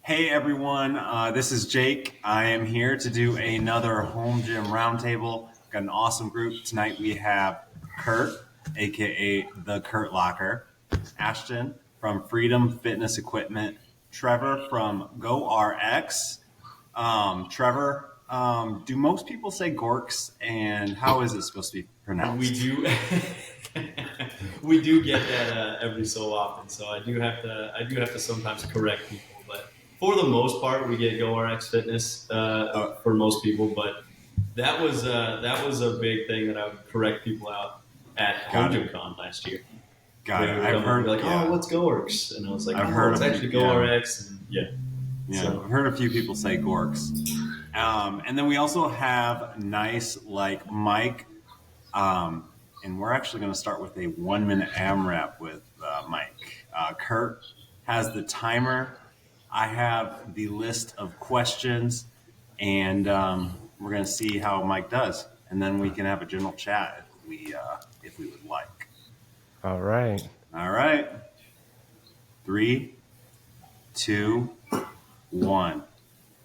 Hey everyone, this is Jake. I am here to do another home gym roundtable. Got an awesome group tonight. We have Kurt, aka the Kurt Locker, Ashton from Freedom Fitness Equipment, Trevor from GoRx. Trevor, do most people say Gorks, and how is it supposed to be pronounced? We do. We do get that every so often, so I do have to sometimes correct people. But for the most part, we get GoRx Fitness for most people. But that was a big thing that I would correct people out at Home Gym Con last year. Got it. I've heard like, oh, what's GoRx? And I was like, it's actually GoRx. And so. I've heard a few people say Gorks. And then we also have nice like Mike. And we're actually going to start with a 1-minute AMRAP with Mike. Kurt has the timer. I have the list of questions, and we're going to see how Mike does, and then we can have a general chat if we would like. All right. 3, 2, 1. All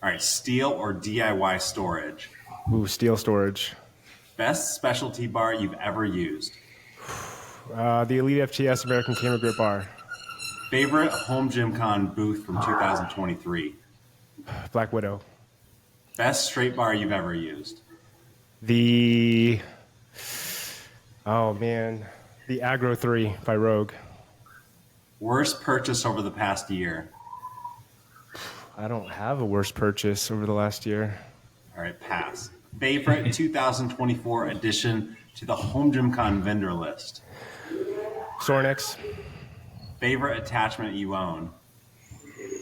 right, steel or DIY storage? Ooh, steel storage. Best specialty bar you've ever used? The Elite FTS American Camera Grip Bar. Favorite Home Gym Con booth from 2023? Black Widow. Best straight bar you've ever used? The Agro 3 by Rogue. Worst purchase over the past year? I don't have a worst purchase over the last year. All right, pass. Favorite 2024 addition to the Home Gym Con vendor list? Sornex. Favorite attachment you own?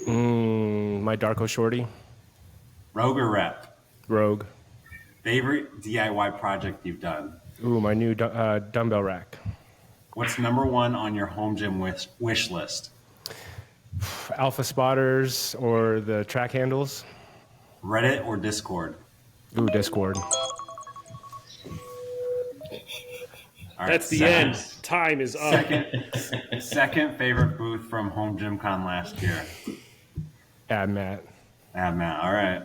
My Darko Shorty. Rogue or Rep? Rogue. Favorite DIY project you've done? Ooh, my new dumbbell rack. What's number one on your home gym wish list? Alpha spotters or the track handles. Reddit or Discord? Ooh, Discord. Right, that's the end. Time is up. Second favorite booth from Home Gym Con last year? AMRAP. AMRAP. All right.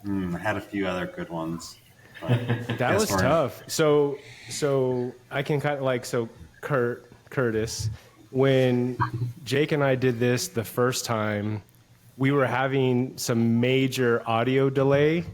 I had a few other good ones. That was tough. So I can kind of like, Curtis, when Jake and I did this the first time, we were having some major audio delay.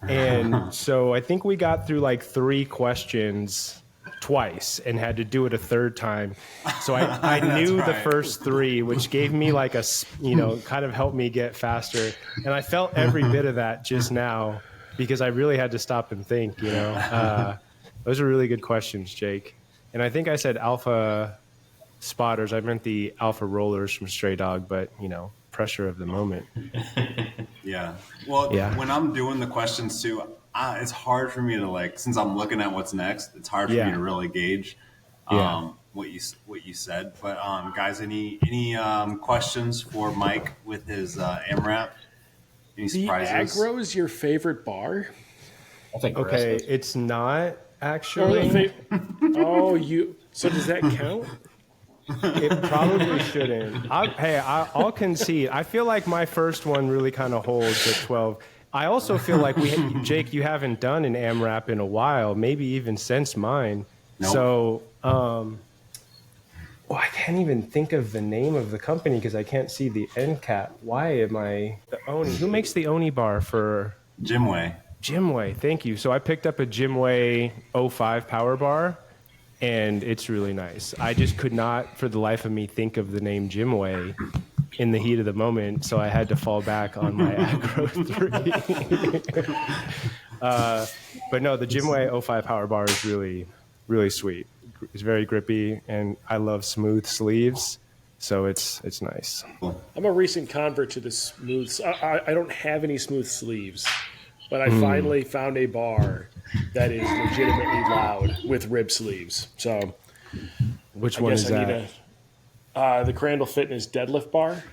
And so I think we got through like 3 questions twice and had to do it a third time. So I knew the first 3, which gave me like kind of helped me get faster. And I felt every bit of that just now because I really had to stop and think, those are really good questions, Jake. And I think I said alpha spotters. I meant the alpha rollers from Stray Dog, but pressure of the moment. Yeah. Well, when I'm doing the questions too, it's hard for me to since I'm looking at what's next, it's hard for me to really gauge what you said. But guys, any questions for Mike with his AMRAP? Any surprises? The Agro is your favorite bar? I think it's not actually. So does that count? It probably shouldn't. I'll concede. I feel like my first one really kind of holds at 12. I also feel like Jake, you haven't done an AMRAP in a while, maybe even since mine. Nope. So, I can't even think of the name of the company because I can't see the end cap. Why am I the Oni? Who makes the Oni bar for Gymway? Gymway, thank you. So I picked up a Gymway 05 power bar. And it's really nice. I just could not, for the life of me, think of the name Gymway in the heat of the moment, so I had to fall back on my Agro 3. But no, the Gymway 05 power bar is really, really sweet. It's very grippy, and I love smooth sleeves, so it's nice. I'm a recent convert to the smooth. I don't have any smooth sleeves, but I finally found a bar that is legitimately loud with rib sleeves. So, which one is that? The Crandall Fitness deadlift bar.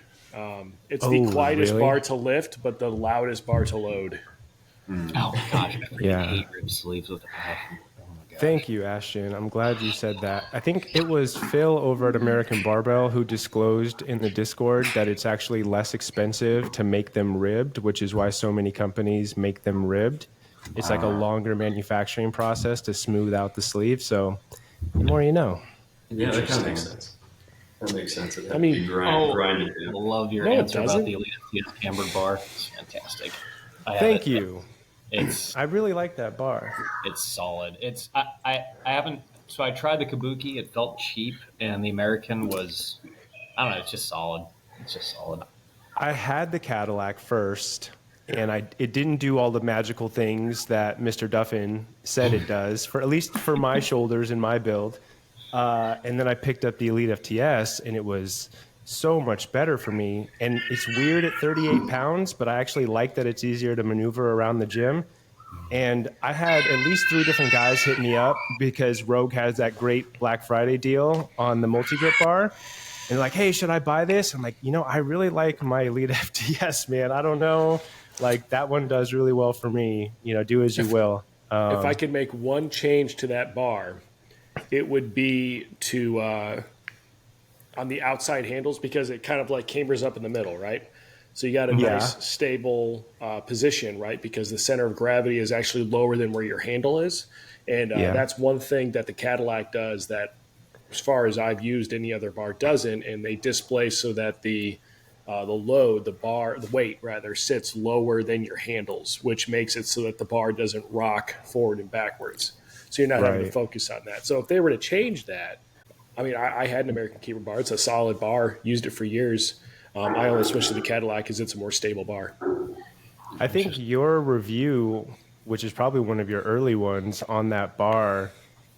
It's the quietest bar to lift, but the loudest bar to load. Oh my gosh, I hate rib sleeves with a passion. Oh my Thank you, Ashton. I'm glad you said that. I think it was Phil over at American Barbell who disclosed in the Discord that it's actually less expensive to make them ribbed, which is why so many companies make them ribbed. It's like a longer manufacturing process to smooth out the sleeve. So the more you know. Yeah, that kind of makes sense. That makes sense. I mean, grinded. I love your No, it answer about doesn't. the Elite FTS cambered bar. It's fantastic. I have Thank it. you. It's I really like that bar. solid. I haven't. So I tried the Kabuki. It felt cheap, and the American was, I don't know. It's just solid. It's just solid. I had the Cadillac first, and it didn't do all the magical things that Mr. Duffin said it does, for at least for my shoulders and my build. And then I picked up the Elite FTS, and it was so much better for me. And it's weird at 38 pounds, but I actually like that it's easier to maneuver around the gym. And I had at least 3 different guys hit me up because Rogue has that great Black Friday deal on the multi-grip bar. And like, hey, should I buy this? I'm like, I really like my Elite FTS, man. I don't know. Like, that one does really well for me. Do as you will. If I could make one change to that bar, it would be to on the outside handles, because it kind of like cambers up in the middle, right? So you got a nice stable position, right? Because the center of gravity is actually lower than where your handle is. And that's one thing that the Cadillac does that, as far as I've used, any other bar doesn't. And they display so that the load, the weight rather, sits lower than your handles, which makes it so that the bar doesn't rock forward and backwards. So you're not having to focus on that. So if they were to change that, I mean, I had an American Keeper bar. It's a solid bar. Used it for years. I only switched to the Cadillac because it's a more stable bar. I think your review, which is probably one of your early ones on that bar,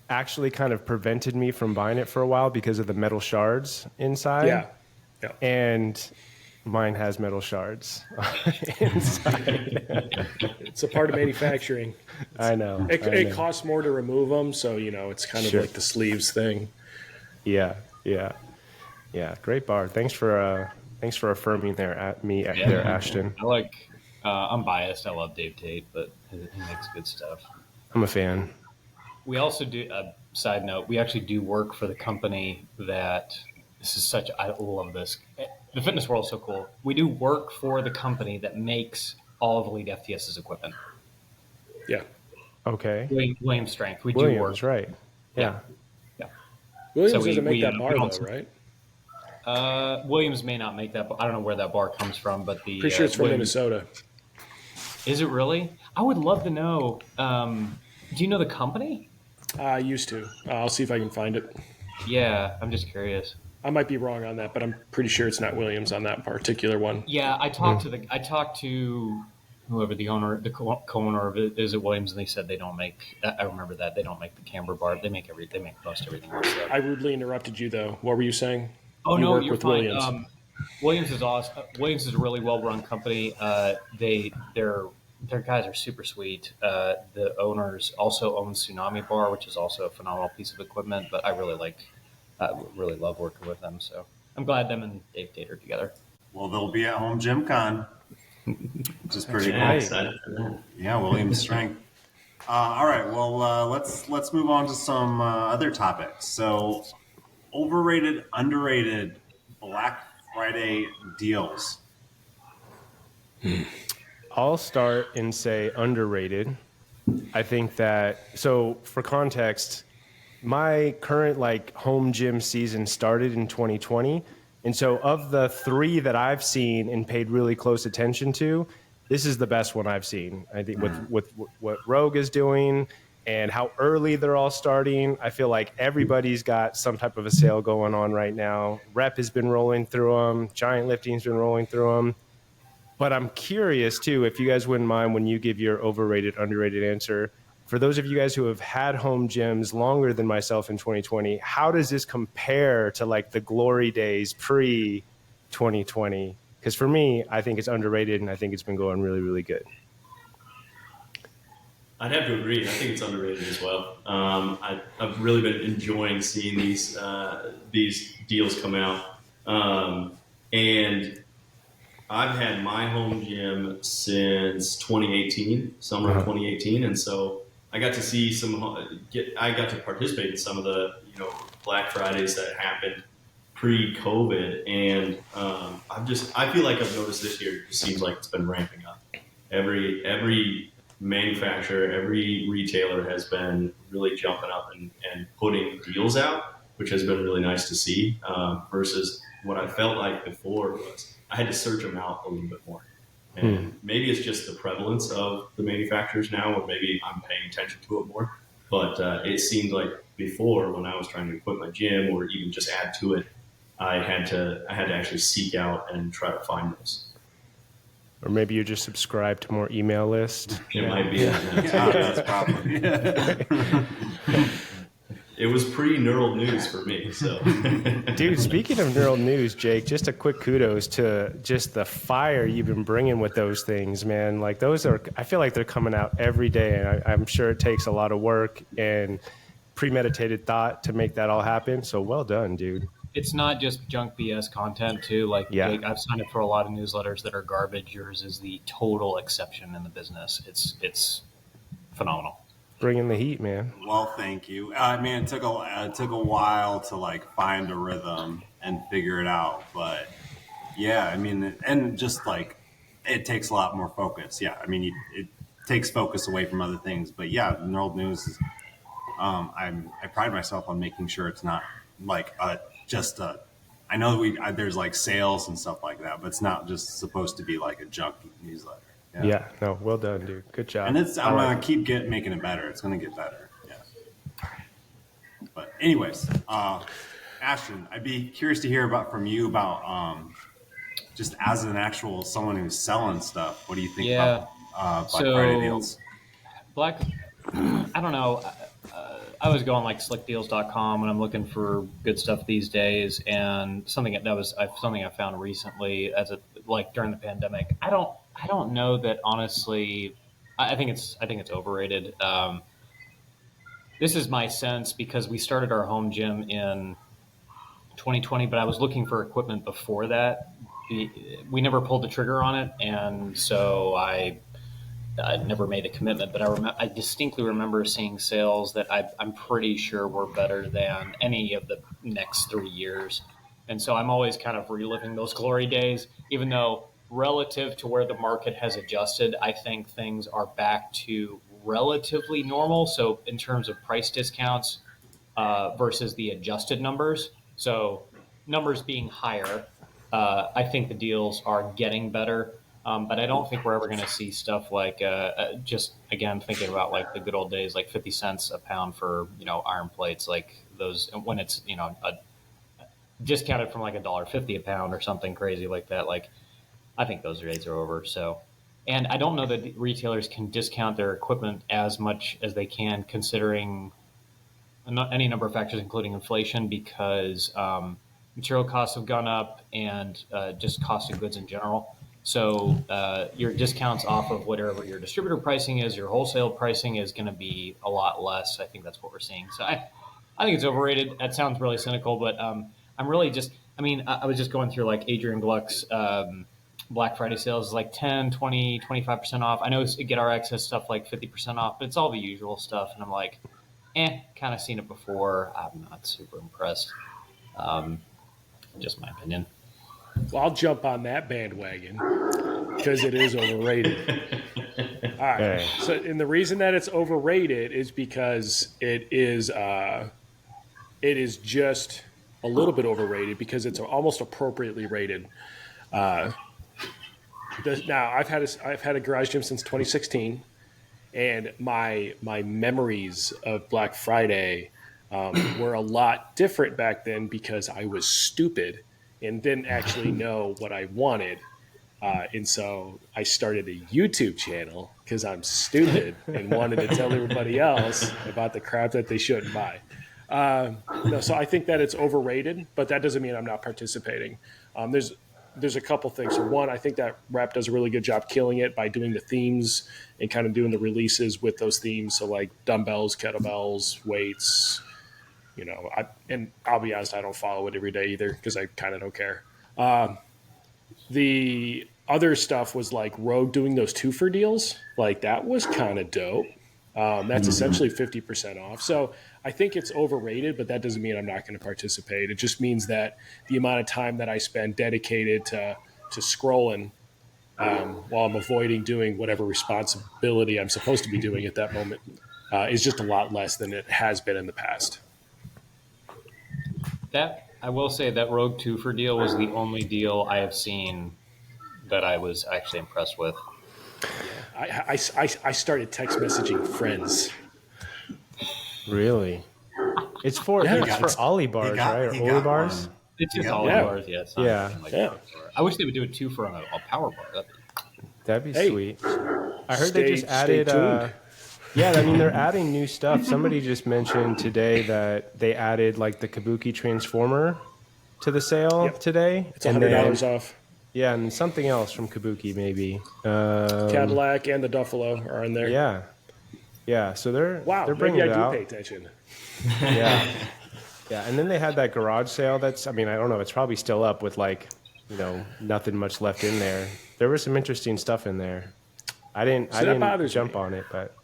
actually kind of prevented me from buying it for a while because of the metal shards inside. Yeah. And mine has metal shards inside. It's a part of manufacturing. I know. It costs more to remove them, so it's kind of like the sleeves thing. Yeah. Great bar. Thanks for affirming there at me there, Ashton. I'm biased. I love Dave Tate, but he makes good stuff. I'm a fan. We also do, side note, we actually do work for the company that, I love this. The fitness world is so cool. We do work for the company that makes all of Elite FTS's equipment. Yeah. Okay. Williams Strength. We Williams, do work. Right. Yeah. Williams doesn't make that bar, though, right? Williams may not make that, but I don't know where that bar comes from. But Pretty sure it's from Minnesota. Is it really? I would love to know. Do you know the company? I used to. I'll see if I can find it. Yeah, I'm just curious. I might be wrong on that, but I'm pretty sure it's not Williams on that particular one. Yeah, I talked to whoever the co-owner of it is at Williams, and they said they don't make. I remember that they don't make the camber bar. They make most everything else. I rudely interrupted you, though. What were you saying? Oh, you no, work you're with fine. Williams. Williams is awesome. Williams is a really well-run company. Their guys are super sweet. The owners also own Tsunami Bar, which is also a phenomenal piece of equipment. But I really love working with them. So I'm glad them and Dave Tate are together. Well, they'll be at home Gym Con, which is pretty cool. Nice. Yeah, Williams Strength. All right, well, let's move on to some other topics. So, overrated, underrated Black Friday deals. I'll start and say underrated. I think that, so for context, my current home gym season started in 2020. And so of the 3 that I've seen and paid really close attention to, this is the best one I've seen. I think with what Rogue is doing and how early they're all starting, I feel like everybody's got some type of a sale going on right now. Rep has been rolling through them. Giant Lifting's been rolling through them. But I'm curious, too, if you guys wouldn't mind when you give your overrated, underrated answer, for those of you guys who have had home gyms longer than myself in 2020, how does this compare to the glory days pre-2020? Because for me, I think it's underrated, and I think it's been going really, really good. I'd have to agree. I think it's underrated as well. I've really been enjoying seeing these deals come out. And I've had my home gym since 2018, summer of 2018. And so I got to see I got to participate in some of the Black Fridays that happened pre-COVID, and I feel like I've noticed this year it just seems like it's been ramping up. Every manufacturer, every retailer has been really jumping up and putting deals out, which has been really nice to see. Versus what I felt like before was I had to search them out a little bit more. And maybe it's just the prevalence of the manufacturers now, or maybe I'm paying attention to it more. But it seemed like before, when I was trying to equip my gym or even just add to it, I had to actually seek out and try to find those. Or maybe you just subscribe to more email list. It might be. That's probably. It was pre-neural news for me. So, dude, speaking of neural news, Jake, just a quick kudos to just the fire you've been bringing with those things, man. Like those are, I feel like they're coming out every day, and I'm sure it takes a lot of work and premeditated thought to make that all happen. So well done, dude. It's not just junk BS content too. Like Jake, I've signed up for a lot of newsletters that are garbage. Yours is the total exception in the business. It's phenomenal. Bringing the heat, man. Well, thank you. I mean, it took a while to like find a rhythm and figure it out, but yeah, I mean, and just like it takes a lot more focus. Yeah, I mean, it takes focus away from other things, but yeah, neural news is. I pride myself on making sure it's not like I know that there's like sales and stuff like that, but it's not just supposed to be like a junk newsletter. Yeah, no, well done, dude. Good job. And I'm gonna keep making it better. It's gonna get better. Yeah. But anyways, Ashton, I'd be curious to hear from you about just as an actual someone who's selling stuff. What do you think about Black Friday deals? I don't know. I was going like slickdeals.com when I'm looking for good stuff these days, and something I found recently like during the pandemic. I don't know that honestly. I think it's overrated. This is my sense because we started our home gym in 2020, but I was looking for equipment before that. We never pulled the trigger on it, and so I never made a commitment, but I distinctly remember seeing sales that I'm pretty sure were better than any of the next 3 years. And so I'm always kind of reliving those glory days, even though relative to where the market has adjusted, I think things are back to relatively normal. So in terms of price discounts versus the adjusted numbers, so numbers being higher, I think the deals are getting better. But I don't think we're ever going to see stuff like just again thinking about like the good old days, like 50 cents a pound for iron plates, like those when it's discounted from like $1.50 a pound or something crazy like that. Like I think those days are over. So, and I don't know that retailers can discount their equipment as much as they can, considering any number of factors, including inflation, because material costs have gone up and just cost of goods in general. So your discounts off of whatever your distributor pricing is, your wholesale pricing is going to be a lot less. I think that's what we're seeing. So I think it's overrated. That sounds really cynical, but I'm really just, I was just going through like Adrian Gluck's Black Friday sales is like 10, 20, 25% off. I know GetRx has stuff like 50% off, but it's all the usual stuff. And I'm like, kind of seen it before. I'm not super impressed. Just my opinion. Well, I'll jump on that bandwagon because it is overrated. All right. Hey. So, and the reason that it's overrated is because it is just a little bit overrated because it's almost appropriately rated. Now, I've had a garage gym since 2016, and my memories of Black Friday were a lot different back then because I was stupid and didn't actually know what I wanted. And so I started a YouTube channel because I'm stupid and wanted to tell everybody else about the crap that they shouldn't buy. So I think that it's overrated, but that doesn't mean I'm not participating. There's a couple things. So one, I think that Rap does a really good job killing it by doing the themes and kind of doing the releases with those themes. So like dumbbells, kettlebells, weights, and I'll be honest, I don't follow it every day either because I kind of don't care. The other stuff was like Rogue doing those 2-for deals. Like that was kind of dope. That's essentially 50% off. So I think it's overrated, but that doesn't mean I'm not going to participate. It just means that the amount of time that I spend dedicated to scrolling while I'm avoiding doing whatever responsibility I'm supposed to be doing at that moment is just a lot less than it has been in the past. That I will say that Rogue 2 for deal was the only deal I have seen that I was actually impressed with. I started text messaging friends. Really? It's for Ollie bars, right? Or Ollie bars? It's just Ollie bars, yes. Yeah. I wish they would do it too for a power bar. That'd be sweet. I heard they just added. Yeah, I mean they're adding new stuff. Somebody just mentioned today that they added like the Kabuki Transformer to the sale today. It's $100 off. Yeah, and something else from Kabuki maybe. Cadillac and the Duffalo are in there. Yeah, yeah. So they're bringing maybe it I out. do pay attention. Yeah, yeah. And then they had that garage sale. I mean, I don't know. It's probably still up with like, nothing much left in there. There was some interesting stuff in there. I didn't jump on it, but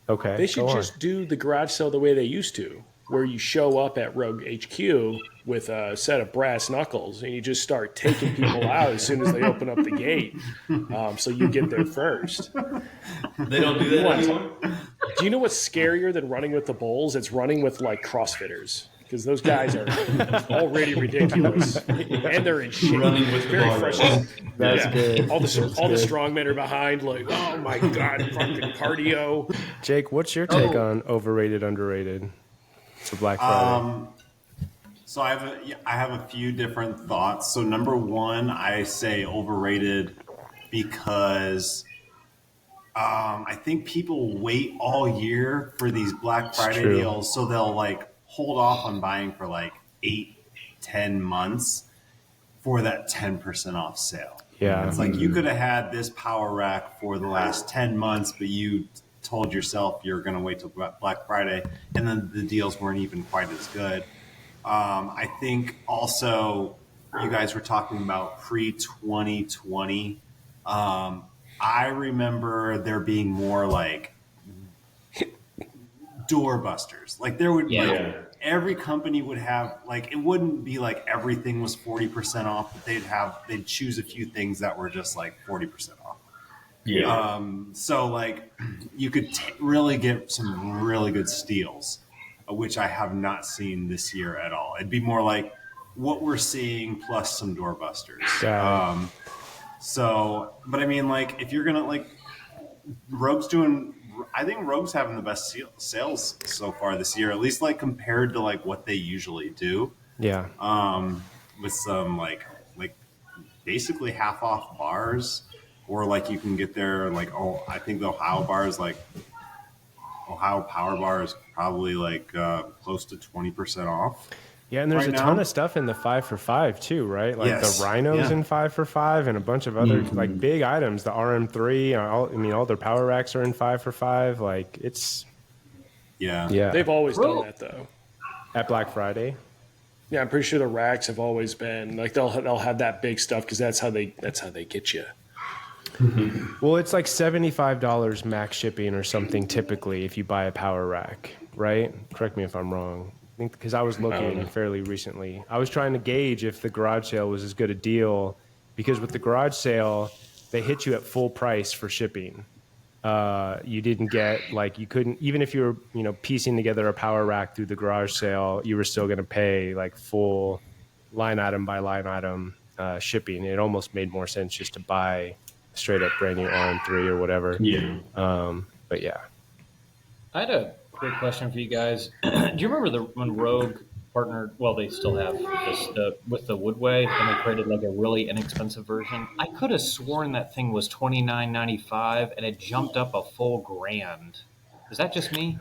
okay. They should just do the garage sale the way they used to, where you show up at Rogue HQ with a set of brass knuckles and you just start taking people out as soon as they open up the gate, so you get there first. They don't do that anymore? Do you know what's scarier than running with the bulls? It's running with like CrossFitters, because those guys are already ridiculous and they're in shape. Running with the barbell. That's good. All the strongmen are behind, like, oh my god, fucking cardio. Jake, what's your take on overrated, underrated for Black Friday? So I have a few different thoughts. So number one, I say overrated because I think people wait all year for these Black Friday deals, so they'll like hold off on buying for like 8-10 months for that 10% off sale. Yeah, it's like you could have had this power rack for the last 10 months, but you told yourself you're going to wait till Black Friday, and then the deals weren't even quite as good. I think also you guys were talking about pre-2020. I remember there being more like doorbusters. Like there would every company would have, like, it wouldn't be like everything was 40% off, but they'd choose a few things that were just like 40% off. Yeah. So like you could really get some really good steals, which I have not seen this year at all. It'd be more like what we're seeing plus some doorbusters. But I mean, like, if you're gonna like, I think Rogue's having the best sales so far this year, at least like compared to like what they usually do. Yeah. With some like basically half off bars, or like you can get there like, I think the Ohio Power Bar is probably like close to 20% off. Yeah, and there's a ton of stuff in the 5 for 5 too, right? Like the Rhinos in 5 for 5 and a bunch of other like big items. The RM3, all their power racks are in 5 for 5. Like it's They've always done that though. At Black Friday. Yeah, I'm pretty sure the racks have always been like they'll have that big stuff because that's how they get you. Well, it's like $75 max shipping or something typically if you buy a power rack, right? Correct me if I'm wrong. I think because I was looking fairly recently. I was trying to gauge if the garage sale was as good a deal, because with the garage sale, they hit you at full price for shipping. You didn't get you couldn't, even if you were piecing together a power rack through the garage sale, you were still going to pay like full line item by line item shipping. It almost made more sense just to buy straight up brand new RM3 or whatever. Yeah. But yeah. I had a quick question for you guys. Do you remember when Rogue partnered? Well, they still have this with the Woodway, and they created like a really inexpensive version. I could have sworn that thing was $29.95, and it jumped up a full $1,000. Is that just me?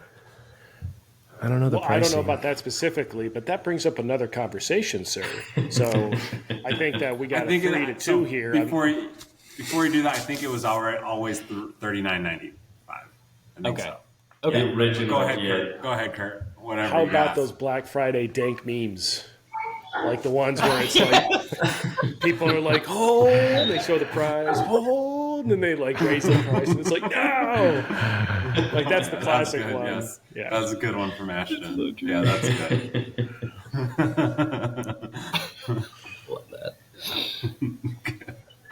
I don't know the pricing. I don't know about that specifically, but that brings up another conversation, sir. So I think that we got a 3 to 2 here. Before you do that, I think it was always $39.95. I think so. Okay. Original. Go ahead, Kurt. Go ahead, Kurt. Whatever. How about those Black Friday dank memes? Like the ones where it's like people are like, oh, they show the prize. Oh, sold, and then they like raise the price, and it's like, no, like that's the classic good, one. Yes. Yeah, That's a good one from Ashton. So true. Yeah, that's good. Love that.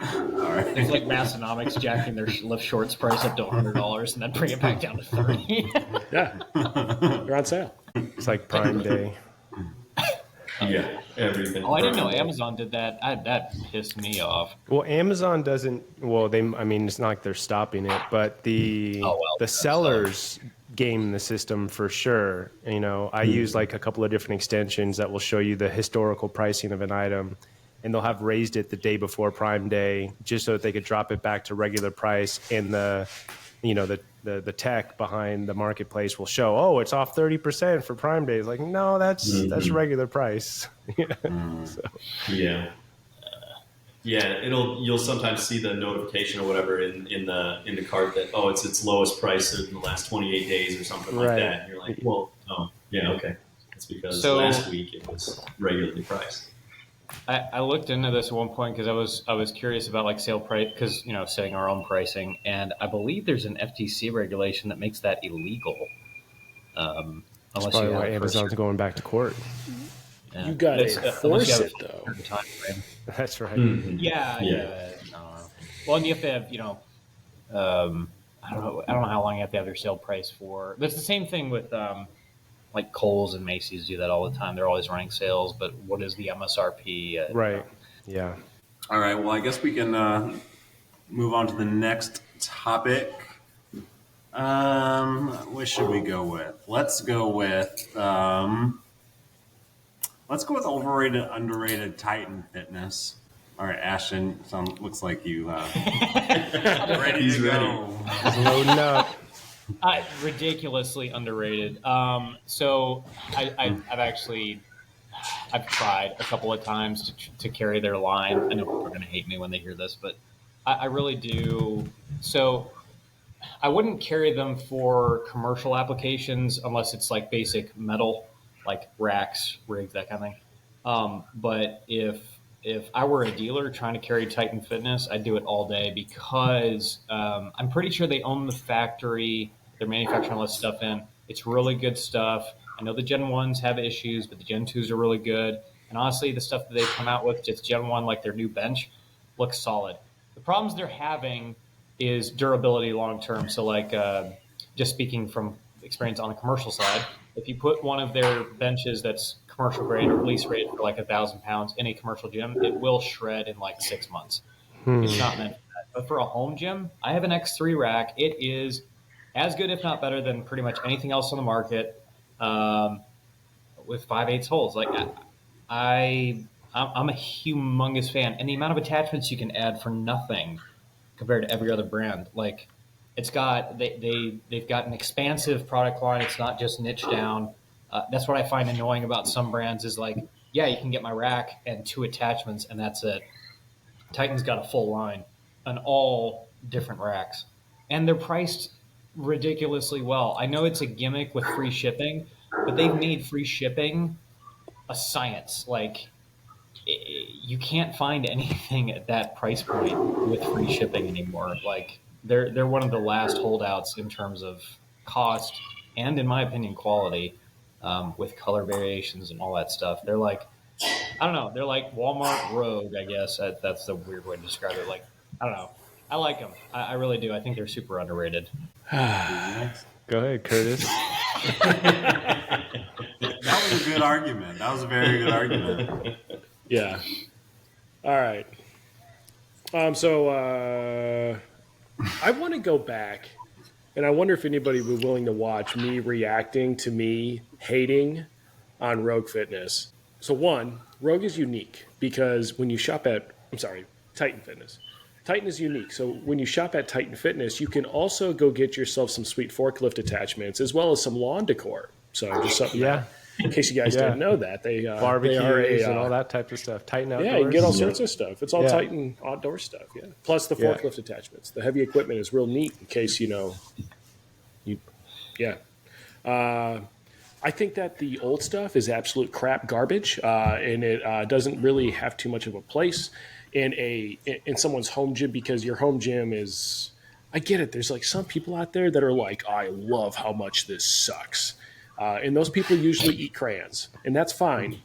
All right. It's like Massonomics jacking their lift shorts price up to $100 and then bring it back down to 30. yeah, they're on sale. It's like Prime Day. Yeah, everything. Oh, I didn't know Amazon did that. That pissed me off. Well, Amazon doesn't. Well, I mean, it's not like they're stopping it, but the sellers game the system for sure. You know, I use like a couple of different extensions that will show you the historical pricing of an item, and they'll have raised it the day before Prime Day just so that they could drop it back to regular price, and the the tech behind the marketplace will show, oh, it's off 30% for Prime Day. It's like, no, that's regular price. So. Yeah. You'll sometimes see the notification or whatever in the cart that, oh, it's its lowest price in the last 28 days or something like that. And you're like, well, oh, yeah, okay. It's because last week it was regularly priced. I looked into this at one point because I was curious about like sale price, because setting our own pricing, and I believe there's an FTC regulation that makes that illegal. Unless that's probably why Amazon's going back to court. Yeah. You got to force it though. Time frame. That's right. Mm-hmm. Yeah. Well, and you have to have I don't know how long you have to have your sale price for. But it's the same thing with like Kohl's and Macy's do that all the time. They're always running sales, but what is the MSRP? Right. Yeah. All right. Well, I guess we can move on to the next topic. What should we go with? Let's go with overrated, underrated Titan Fitness. All right, Ashton. Looks like you ready He's to ready. go. Loading up. Ridiculously underrated. So I've tried a couple of times to carry their line. I know people are going to hate me when they hear this, but I really do. So I wouldn't carry them for commercial applications unless it's like basic metal, like racks, rigs, that kind of thing. But if I were a dealer trying to carry Titan Fitness, I'd do it all day because I'm pretty sure they own the factory. They're manufacturing all this stuff in. It's really good stuff. I know the Gen 1s have issues, but the Gen 2s are really good. And honestly, the stuff that they've come out with, just Gen 1, like their new bench, looks solid. The problems they're having is durability long term. So like just speaking from experience on the commercial side, if you put one of their benches that's commercial grade or release rate for like 1,000 pounds in a commercial gym, it will shred in like 6 months. It's not meant for that. But for a home gym, I have an X3 rack. It is as good, if not better, than pretty much anything else on the market with 5/8 holes. Like I'm a humongous fan. And the amount of attachments you can add for nothing compared to every other brand. Like it's got, they've got an expansive product line. It's not just niche down. That's what I find annoying about some brands is like, yeah, you can get my rack and 2 attachments and that's it. Titan's got a full line on all different racks. And they're priced ridiculously well. I know it's a gimmick with free shipping, but they've made free shipping a science. Like you can't find anything at that price point with free shipping anymore. Like they're one of the last holdouts in terms of cost and, in my opinion, quality, with color variations and all that stuff. They're like, I don't know. They're like Walmart Rogue, I guess. That's the weird way to describe it. Like, I don't know. I like them. I really do. I think they're super underrated. Go ahead, Curtis. That was a good argument. That was a very good argument. Yeah. All right. So I want to go back, and I wonder if anybody would be willing to watch me reacting to me hating on Rogue Fitness. So one, Rogue is unique because when you shop at, Titan Fitness. Titan is unique. So when you shop at Titan Fitness, you can also go get yourself some sweet forklift attachments as well as some lawn decor. So just something, in case you guys didn't know that, barbecues and all that type of stuff. Titan Outdoors. Yeah, you can get all sorts of stuff. It's all Titan outdoor stuff. Yeah, plus the forklift attachments. The heavy equipment is real neat in case I think that the old stuff is absolute crap garbage, and it doesn't really have too much of a place. in someone's home gym because your home gym is. I get it. There's like some people out there that are like, I love how much this sucks. And those people usually eat crayons, and that's fine.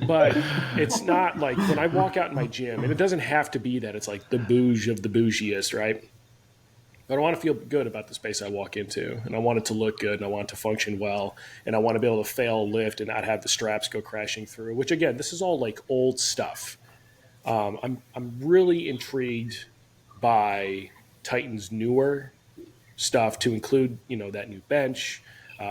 But it's not like when I walk out in my gym, and it doesn't have to be that it's like the bouge of the bougiest, right? But I want to feel good about the space I walk into, and I want it to look good, and I want it to function well, and I want to be able to fail a lift and not have the straps go crashing through. Which again, this is all like old stuff. I'm really intrigued by Titan's newer stuff to include, that new bench,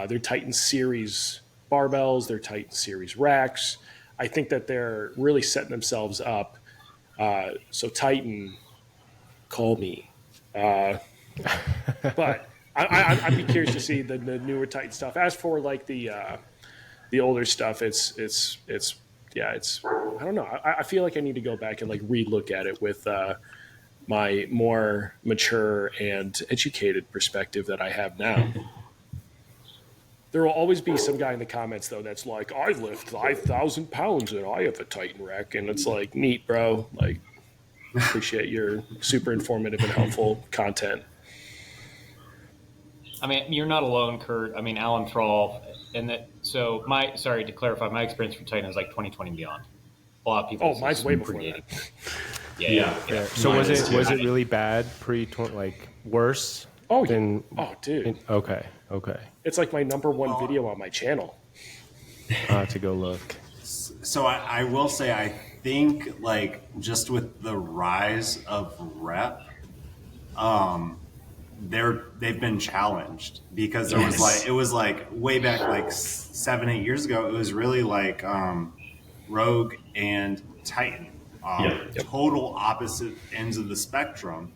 their Titan series barbells, their Titan series racks. I think that they're really setting themselves up. So Titan, call me. But I'd be curious to see the newer Titan stuff. As for like the older stuff, it's I don't know. I feel like I need to go back and like relook at it with my more mature and educated perspective that I have now. There will always be some guy in the comments though that's like, I lift 5,000 pounds and I have a Titan rack, and it's like, neat, bro. Like, appreciate your super informative and helpful content. I mean, you're not alone, Kurt. I mean, Alan Troll, and that. So, to clarify, my experience for Titan is like 2020 and beyond. A lot of people. Oh, mine's way before that. Yeah. So was it really bad like worse? Oh, yeah. Than, dude. Okay. It's like my number one video on my channel. To go look. So I will say, I think like just with the rise of rep, they've been challenged because it was like way back like 7-8 years ago. It was really like Rogue and Titan, total opposite ends of the spectrum,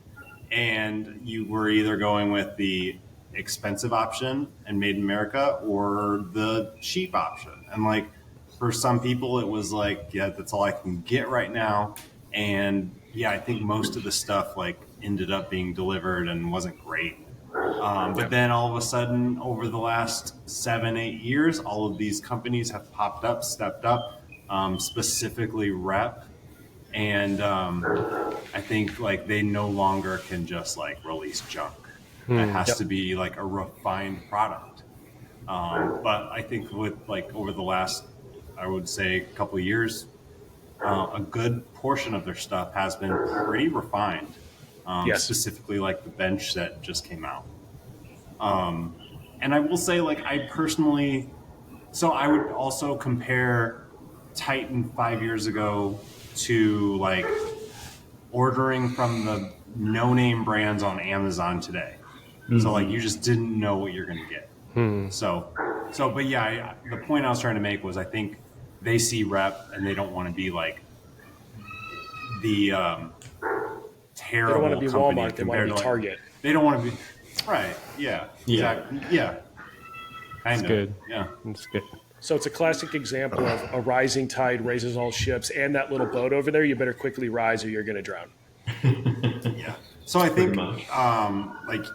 and you were either going with the expensive option and made in America or the cheap option. And like for some people it was like, yeah, that's all I can get right now. And yeah, I think most of the stuff like ended up being delivered and wasn't great. But then all of a sudden over the last 7-8 years, all of these companies have popped up, stepped up, specifically Rep. And I think like they no longer can just like release junk. It has to be like a refined product. But I think with like over the last, I would say, couple of years, a good portion of their stuff has been pretty refined. Specifically like the bench that just came out. And I will say, like, I personally, so I would also compare Titan 5 years ago to like ordering from the no-name brands on Amazon today. So like you just didn't know what you're going to get. So, but yeah, the point I was trying to make was I think they see Rep and they don't want to be like the terrible they don't want to be company Walmart. They want to be like, Target. They don't want to be right. Yeah. Exactly. Yeah. That's good. Yeah. That's good. So it's a classic example of a rising tide raises all ships, and that little boat over there, you better quickly rise or you're going to drown. Yeah. So I think like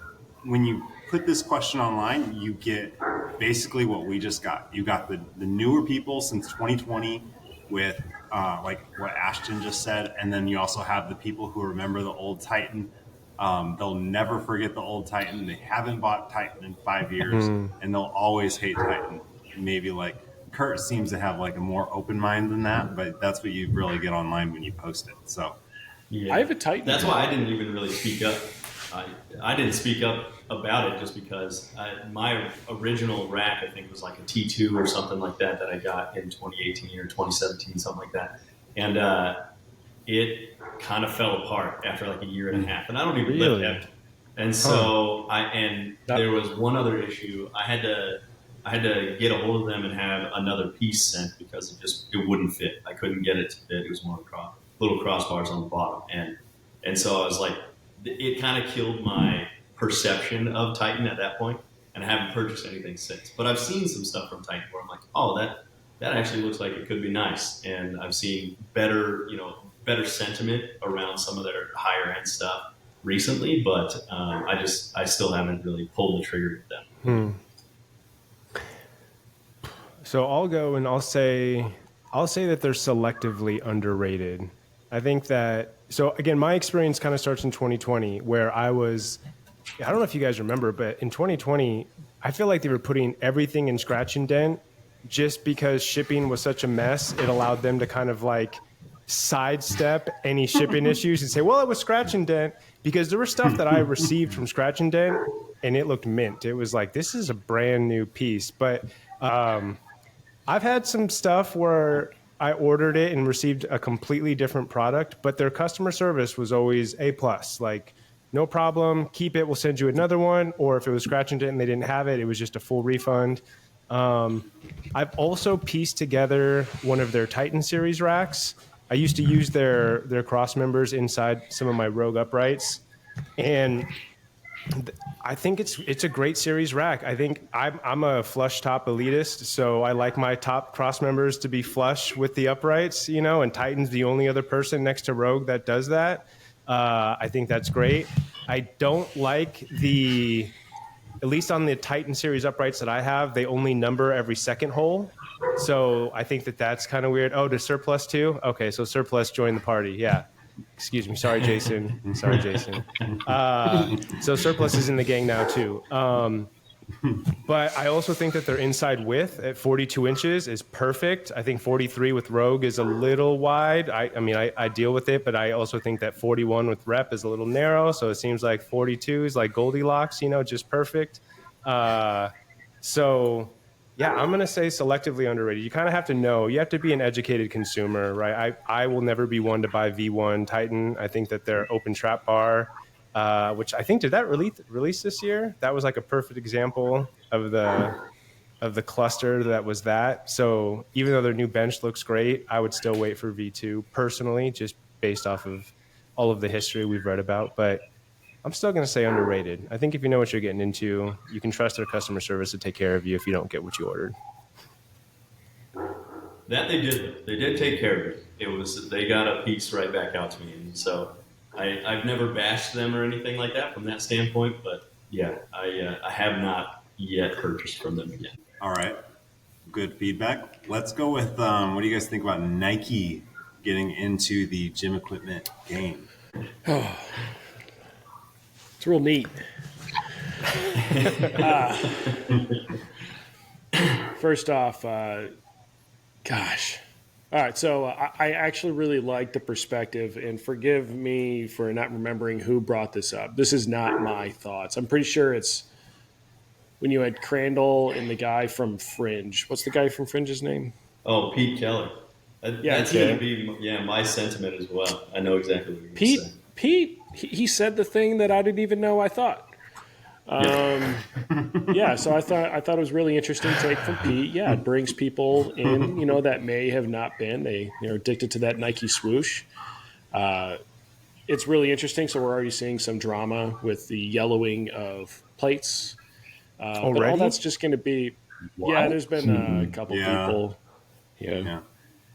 when you put this question online, you get basically what we just got. You got the newer people since 2020 with like what Ashton just said, and then you also have the people who remember the old Titan. They'll never forget the old Titan. They haven't bought Titan in 5 years, and they'll always hate Titan. Maybe like Kurt seems to have like a more open mind than that, but that's what you really get online when you post it. So yeah. I have a Titan. That's why I didn't even really speak up. I didn't speak up about it just because my original rack, I think, was like a T2 or something like that I got in 2018 or 2017, something like that. And it kind of fell apart after like a year and a half. And I don't even live there. And so there was one other issue. I had to get a hold of them and have another piece sent because it wouldn't fit. I couldn't get it to fit. It was one of the little crossbars on the bottom. And so I was like, it kind of killed my perception of Titan at that point, and I haven't purchased anything since. But I've seen some stuff from Titan where I'm like, oh, that actually looks like it could be nice. And I've seen better sentiment around some of their higher end stuff recently, but I still haven't really pulled the trigger with them. So I'll go and I'll say I'll say that they're selectively underrated. I think that, so again, my experience kind of starts in 2020 where I don't know if you guys remember, but in 2020, I feel like they were putting everything in scratch and dent just because shipping was such a mess. It allowed them to kind of like sidestep any shipping issues and say, well, it was scratch and dent, because there was stuff that I received from scratch and dent and it looked mint. It was like, this is a brand new piece. But I've had some stuff where I ordered it and received a completely different product, but their customer service was always A plus. Like, no problem, keep it, we'll send you another one. Or if it was scratch and dent and they didn't have it, it was just a full refund. I've also pieced together one of their Titan series racks. I used to use their cross members inside some of my Rogue uprights, and I think it's a great series rack. I think I'm a flush top elitist, so I like my top cross members to be flush with the uprights, and Titan's the only other person next to Rogue that does that. I think that's great. I don't like at least on the Titan series uprights that I have, they only number every second hole. So I think that's kind of weird. Oh, does Surplus too? Okay, so Surplus joined the party. Yeah. Excuse me. Sorry, Jason. So Surplus is in the gang now too. But I also think that their inside width at 42 inches is perfect. I think 43 with Rogue is a little wide. I deal with it, but I also think that 41 with Rep is a little narrow. So it seems like 42 is like Goldilocks, just perfect. So yeah, I'm going to say selectively underrated. You kind of have to know. You have to be an educated consumer, right? I will never be one to buy V1 Titan. I think that their open trap bar, which I think, did that release this year? That was like a perfect example of the cluster that was that. So even though their new bench looks great, I would still wait for V2 personally, just based off of all of the history we've read about. But I'm still going to say underrated. I think if you know what you're getting into, you can trust their customer service to take care of you if you don't get what you ordered. That they did. They did take care of it. They got a piece right back out to me. And so I've never bashed them or anything like that from that standpoint. But yeah, I have not yet purchased from them again. All right. Good feedback. Let's go with what do you guys think about Nike getting into the gym equipment game? It's real neat. First off, gosh. All right, so I actually really like the perspective, and forgive me for not remembering who brought this up. This is not my thoughts. I'm pretty sure it's when you had Crandall and the guy from Fringe. What's the guy from Fringe's name? Oh, Pete Keller. That's going to be my sentiment as well. I know exactly what you're going to say. Pete, he said the thing that I didn't even know I thought. Yeah, so I thought it was really interesting take from Pete. Yeah, it brings people in, that may have not been. They addicted to that Nike swoosh. It's really interesting. So we're already seeing some drama with the yellowing of plates. But all that's just going to be. What? Yeah, there's been a couple people. Yeah.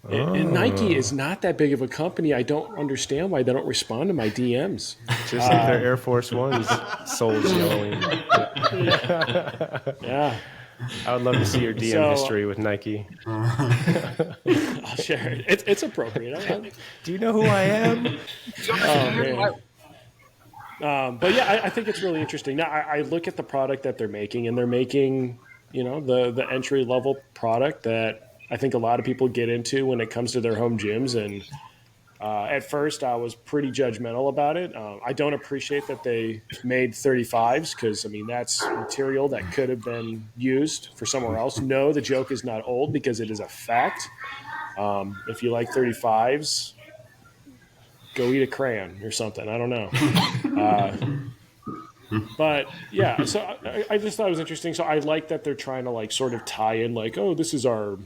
And Nike is not that big of a company. I don't understand why they don't respond to my DMs. Just like their Air Force One's soles yellowing. Yeah. I would love to see your DM history with Nike. I'll share it. It's appropriate. Do you know who I am? Oh, man. But yeah, I think it's really interesting. Now, I look at the product that they're making, and they're making, the entry level product that I think a lot of people get into when it comes to their home gyms. And at first, I was pretty judgmental about it. I don't appreciate that they made 35s because, that's material that could have been used for somewhere else. No, the joke is not old because it is a fact. If you like 35s, go eat a crayon or something. I don't know. But yeah, so I just thought it was interesting. So I like that they're trying to sort of tie in this is our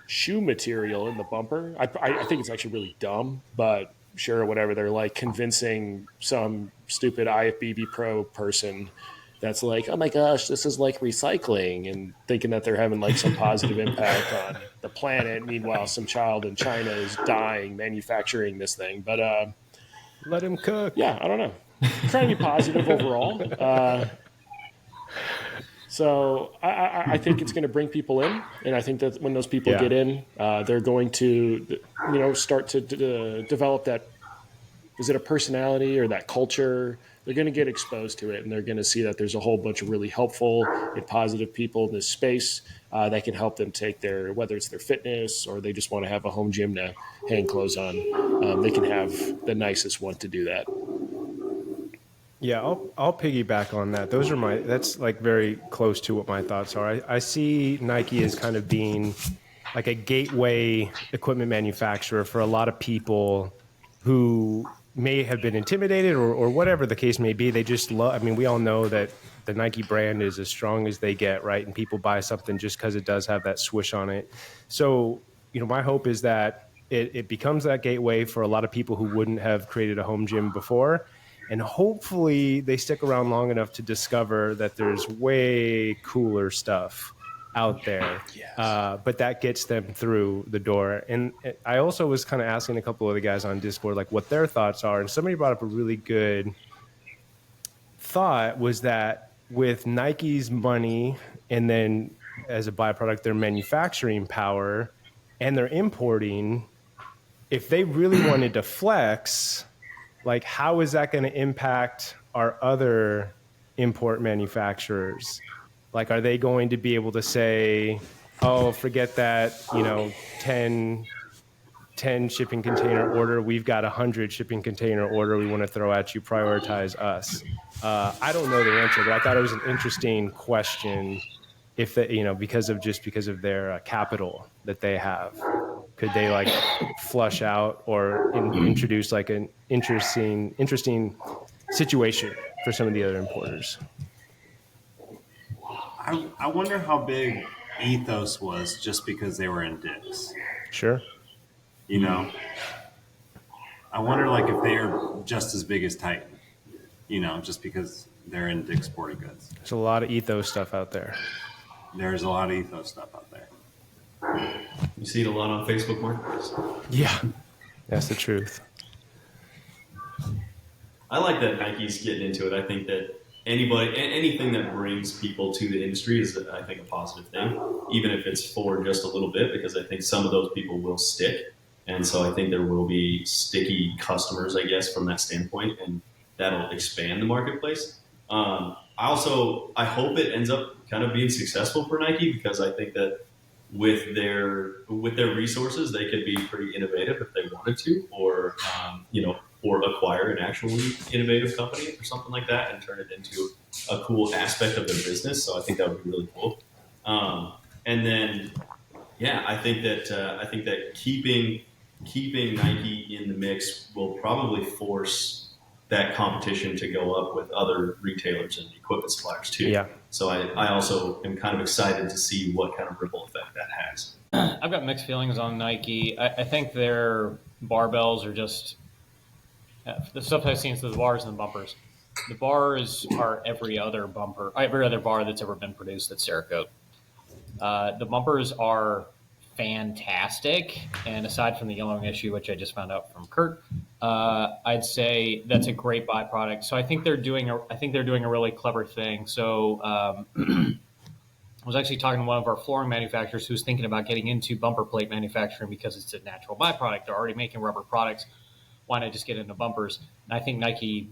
shoe material in the bumper. I think it's actually really dumb, but sure, whatever. They're convincing some stupid IFBB Pro person that's oh my gosh, this is recycling, and thinking that they're having some positive impact on the planet. Meanwhile, some child in China is dying manufacturing this thing. But let him cook. Yeah, I don't know. Trying to be positive overall. So I think it's going to bring people in, and I think that when those people get in, they're going to, start to develop that. Is it a personality or that culture? They're going to get exposed to it, and they're going to see that there's a whole bunch of really helpful and positive people in this space that can help them take their, whether it's their fitness or they just want to have a home gym to hang clothes on. They can have the nicest one to do that. Yeah, I'll piggyback on that. That's like very close to what my thoughts are. I see Nike as kind of being like a gateway equipment manufacturer for a lot of people who may have been intimidated or whatever the case may be. They just love, I mean, we all know that the Nike brand is as strong as they get, right? And people buy something just because it does have that swoosh on it. So, my hope is that it becomes that gateway for a lot of people who wouldn't have created a home gym before. And hopefully they stick around long enough to discover that there's way cooler stuff out there. Yes. But that gets them through the door. And I also was kind of asking a couple of the guys on Discord, like what their thoughts are. And somebody brought up a really good thought, was that with Nike's money and then as a byproduct, their manufacturing power and their importing, if they really wanted to flex, like, how is that going to impact our other import manufacturers? Like, are they going to be able to say, oh, forget that, 10 shipping container order. We've got 100 shipping container order we want to throw at you. Prioritize us. I don't know the answer, but I thought it was an interesting question. If they, because of their capital that they have, could they like flush out or introduce like an interesting situation for some of the other importers? I wonder how big Ethos was just because they were in Dick's. Sure. I wonder like if they are just as big as Titan, just because they're in Dick's Sporting Goods. There's a lot of Ethos stuff out there. There's a lot of Ethos stuff out there. You see it a lot on Facebook Marketplace. Yeah, that's the truth. I like that Nike's getting into it. I think that anything that brings people to the industry is, I think, a positive thing, even if it's for just a little bit, because I think some of those people will stick. And so I think there will be sticky customers, I guess, from that standpoint, and that'll expand the marketplace. I hope it ends up kind of being successful for Nike, because I think that with their resources, they could be pretty innovative if they wanted to, or acquire an actually innovative company or something like that and turn it into a cool aspect of their business. So I think that would be really cool. And then, I think that keeping Nike in the mix will probably force that competition to go up with other retailers and equipment suppliers too. Yeah. So I also am kind of excited to see what kind of ripple effect that has. I've got mixed feelings on Nike. I think their barbells are just the stuff I've seen. So the bars and the bumpers. The bars are every other bar that's ever been produced at Cerakote. The bumpers are fantastic, and aside from the yellowing issue, which I just found out from Kurt, I'd say that's a great byproduct. So I think they're doing a really clever thing. So I was actually talking to one of our flooring manufacturers who's thinking about getting into bumper plate manufacturing because it's a natural byproduct. They're already making rubber products. Why not just get into bumpers? And I think Nike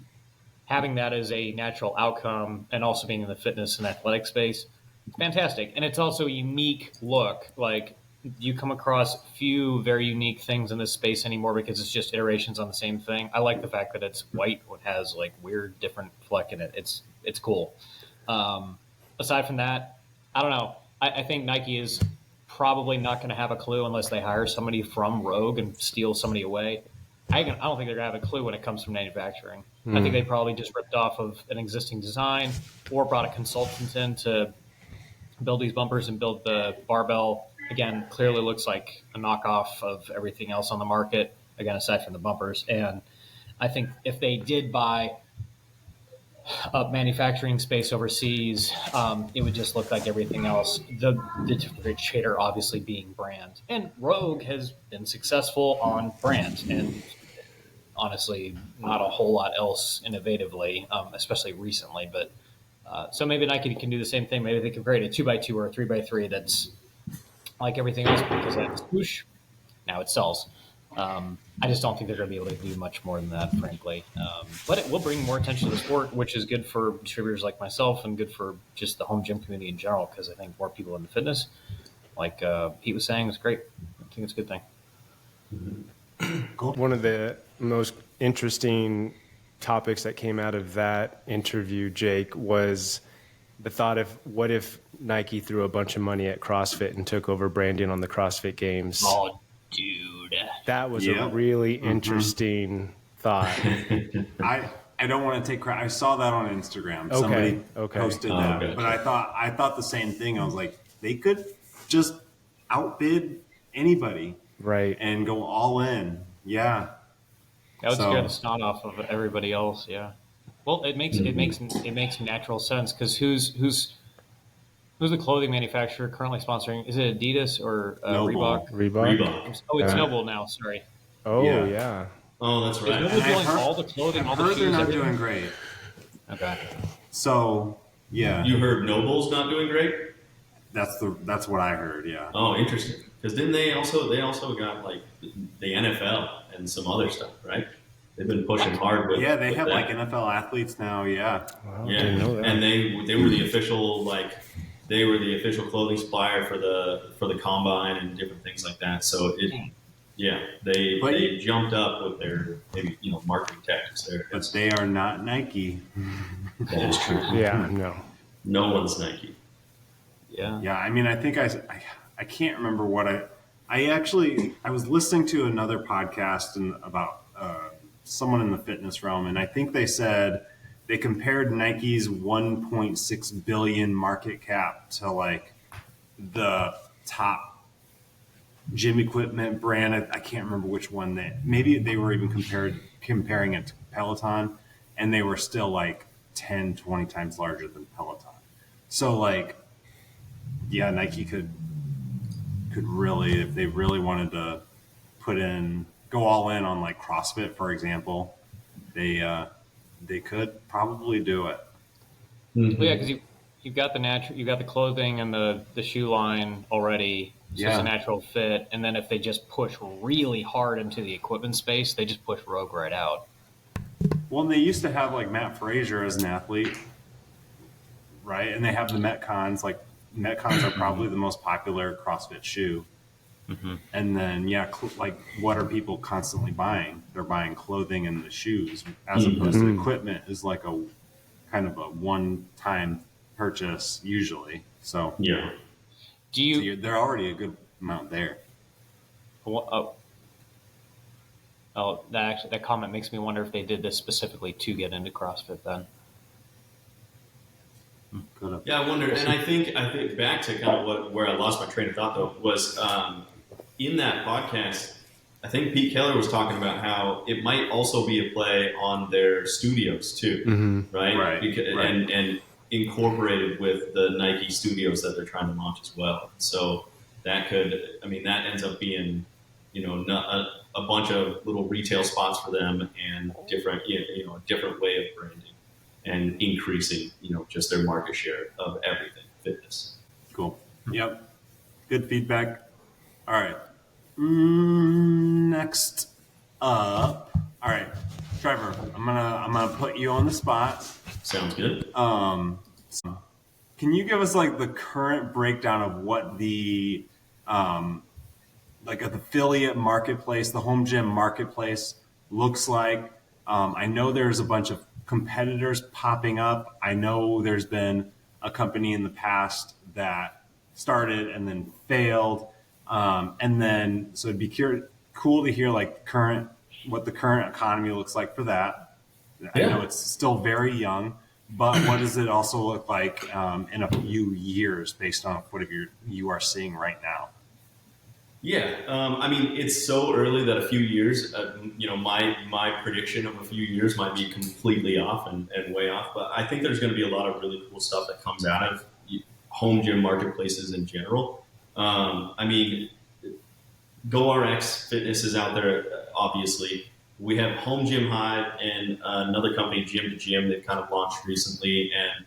having that as a natural outcome and also being in the fitness and athletic space, it's fantastic. And it's also a unique look. Like, you come across few very unique things in this space anymore because it's just iterations on the same thing. I like the fact that it's white, it has like weird different fleck in it. It's cool. Aside from that, I don't know. I think Nike is probably not going to have a clue unless they hire somebody from Rogue and steal somebody away. I don't think they're going to have a clue when it comes from manufacturing. I think they probably just ripped off of an existing design or brought a consultant in to build these bumpers and build the barbell. Again, clearly looks like a knockoff of everything else on the market, again, aside from the bumpers. And I think if they did buy a manufacturing space overseas, it would just look like everything else. The differentiator obviously being brand. And Rogue has been successful on brand and honestly not a whole lot else innovatively, especially recently. But So maybe Nike can do the same thing. Maybe they can create a 2x2 or a 3x3 that's like everything else because that swoosh, now it sells. I just don't think they're going to be able to do much more than that, frankly. But it will bring more attention to the sport, which is good for distributors like myself and good for just the home gym community in general because I think more people into fitness, like Pete was saying, is great. I think it's a good thing. Cool. One of the most interesting topics that came out of that interview, Jake, was the thought of what if Nike threw a bunch of money at CrossFit and took over branding on the CrossFit Games? Oh, dude. That was a really interesting thought. I don't want to take credit. I saw that on Instagram. Somebody posted that. But I thought the same thing. I was like, they could just outbid anybody. Right. And go all in. Yeah. That would scare the snot off of everybody else, yeah. Well, it makes natural sense because who's the clothing manufacturer currently sponsoring? Is it Adidas or Reebok? Reebok. Oh, it's Noble now. Sorry. Oh yeah. Oh, that's right. Is Noble doing all the clothing, all the shoes? They're not doing great. Okay. So yeah. You heard Noble's not doing great? That's what I heard. Yeah. Oh, interesting. Because didn't they also got like the NFL and some other stuff, right? They've been pushing hard with. Yeah, they have that. like NFL athletes now. Yeah. Wow, Yeah, didn't know that. and they were the official clothing supplier for the combine and different things like that. So they jumped up with their maybe marketing tactics there. But they are not Nike. That is true. Yeah, No one's Nike. Yeah. Yeah, I mean, I think I can't remember what I was listening to another podcast about someone in the fitness realm, and I think they said they compared Nike's 1.6 billion market cap to like the top gym equipment brand. I can't remember which one maybe they were even comparing it to Peloton, and they were still like 10, 20 times larger than Peloton. So like, yeah, Nike could really, if they really wanted to go all in on like CrossFit, for example, they could probably do it. Well, yeah, because you've got the clothing and the shoe line already. So it's a natural fit. And then if they just push really hard into the equipment space, they just push Rogue right out. Well, and they used to have like Matt Frazier as an athlete, right? And they have the Metcons. Like Metcons are probably the most popular CrossFit shoe. Mm-hmm. And then, like what are people constantly buying? They're buying clothing and the shoes, as opposed to equipment is like a kind of a one-time purchase usually. So yeah, they're already a good amount there. That comment makes me wonder if they did this specifically to get into CrossFit then. Yeah, I wonder, and I think back to kind of where I lost my train of thought though was in that podcast. I think Pete Keller was talking about how it might also be a play on their studios too, right? Right. And incorporated with the Nike studios that they're trying to launch as well. So that ends up being a bunch of little retail spots for them and different a different way of branding and increasing just their market share of everything fitness. Cool. Yep. Good feedback. All right. Next up. All right, Trevor. I'm gonna put you on the spot. Sounds good. Can you give us like the current breakdown of what the like an affiliate marketplace, the home gym marketplace looks like? I know there's a bunch of competitors popping up. I know there's been a company in the past that started and then failed. And then, so it'd be cool to hear like what the current economy looks like for that. I know it's still very young, but what does it also look like in a few years based on what you are seeing right now? Yeah, I mean, it's so early that a few years, my prediction of a few years might be completely off and way off. But I think there's going to be a lot of really cool stuff that comes out of home gym marketplaces in general. I mean, GoRx Fitness is out there, obviously. We have Home Gym Hive and another company, Gym to Gym, they've kind of launched recently. And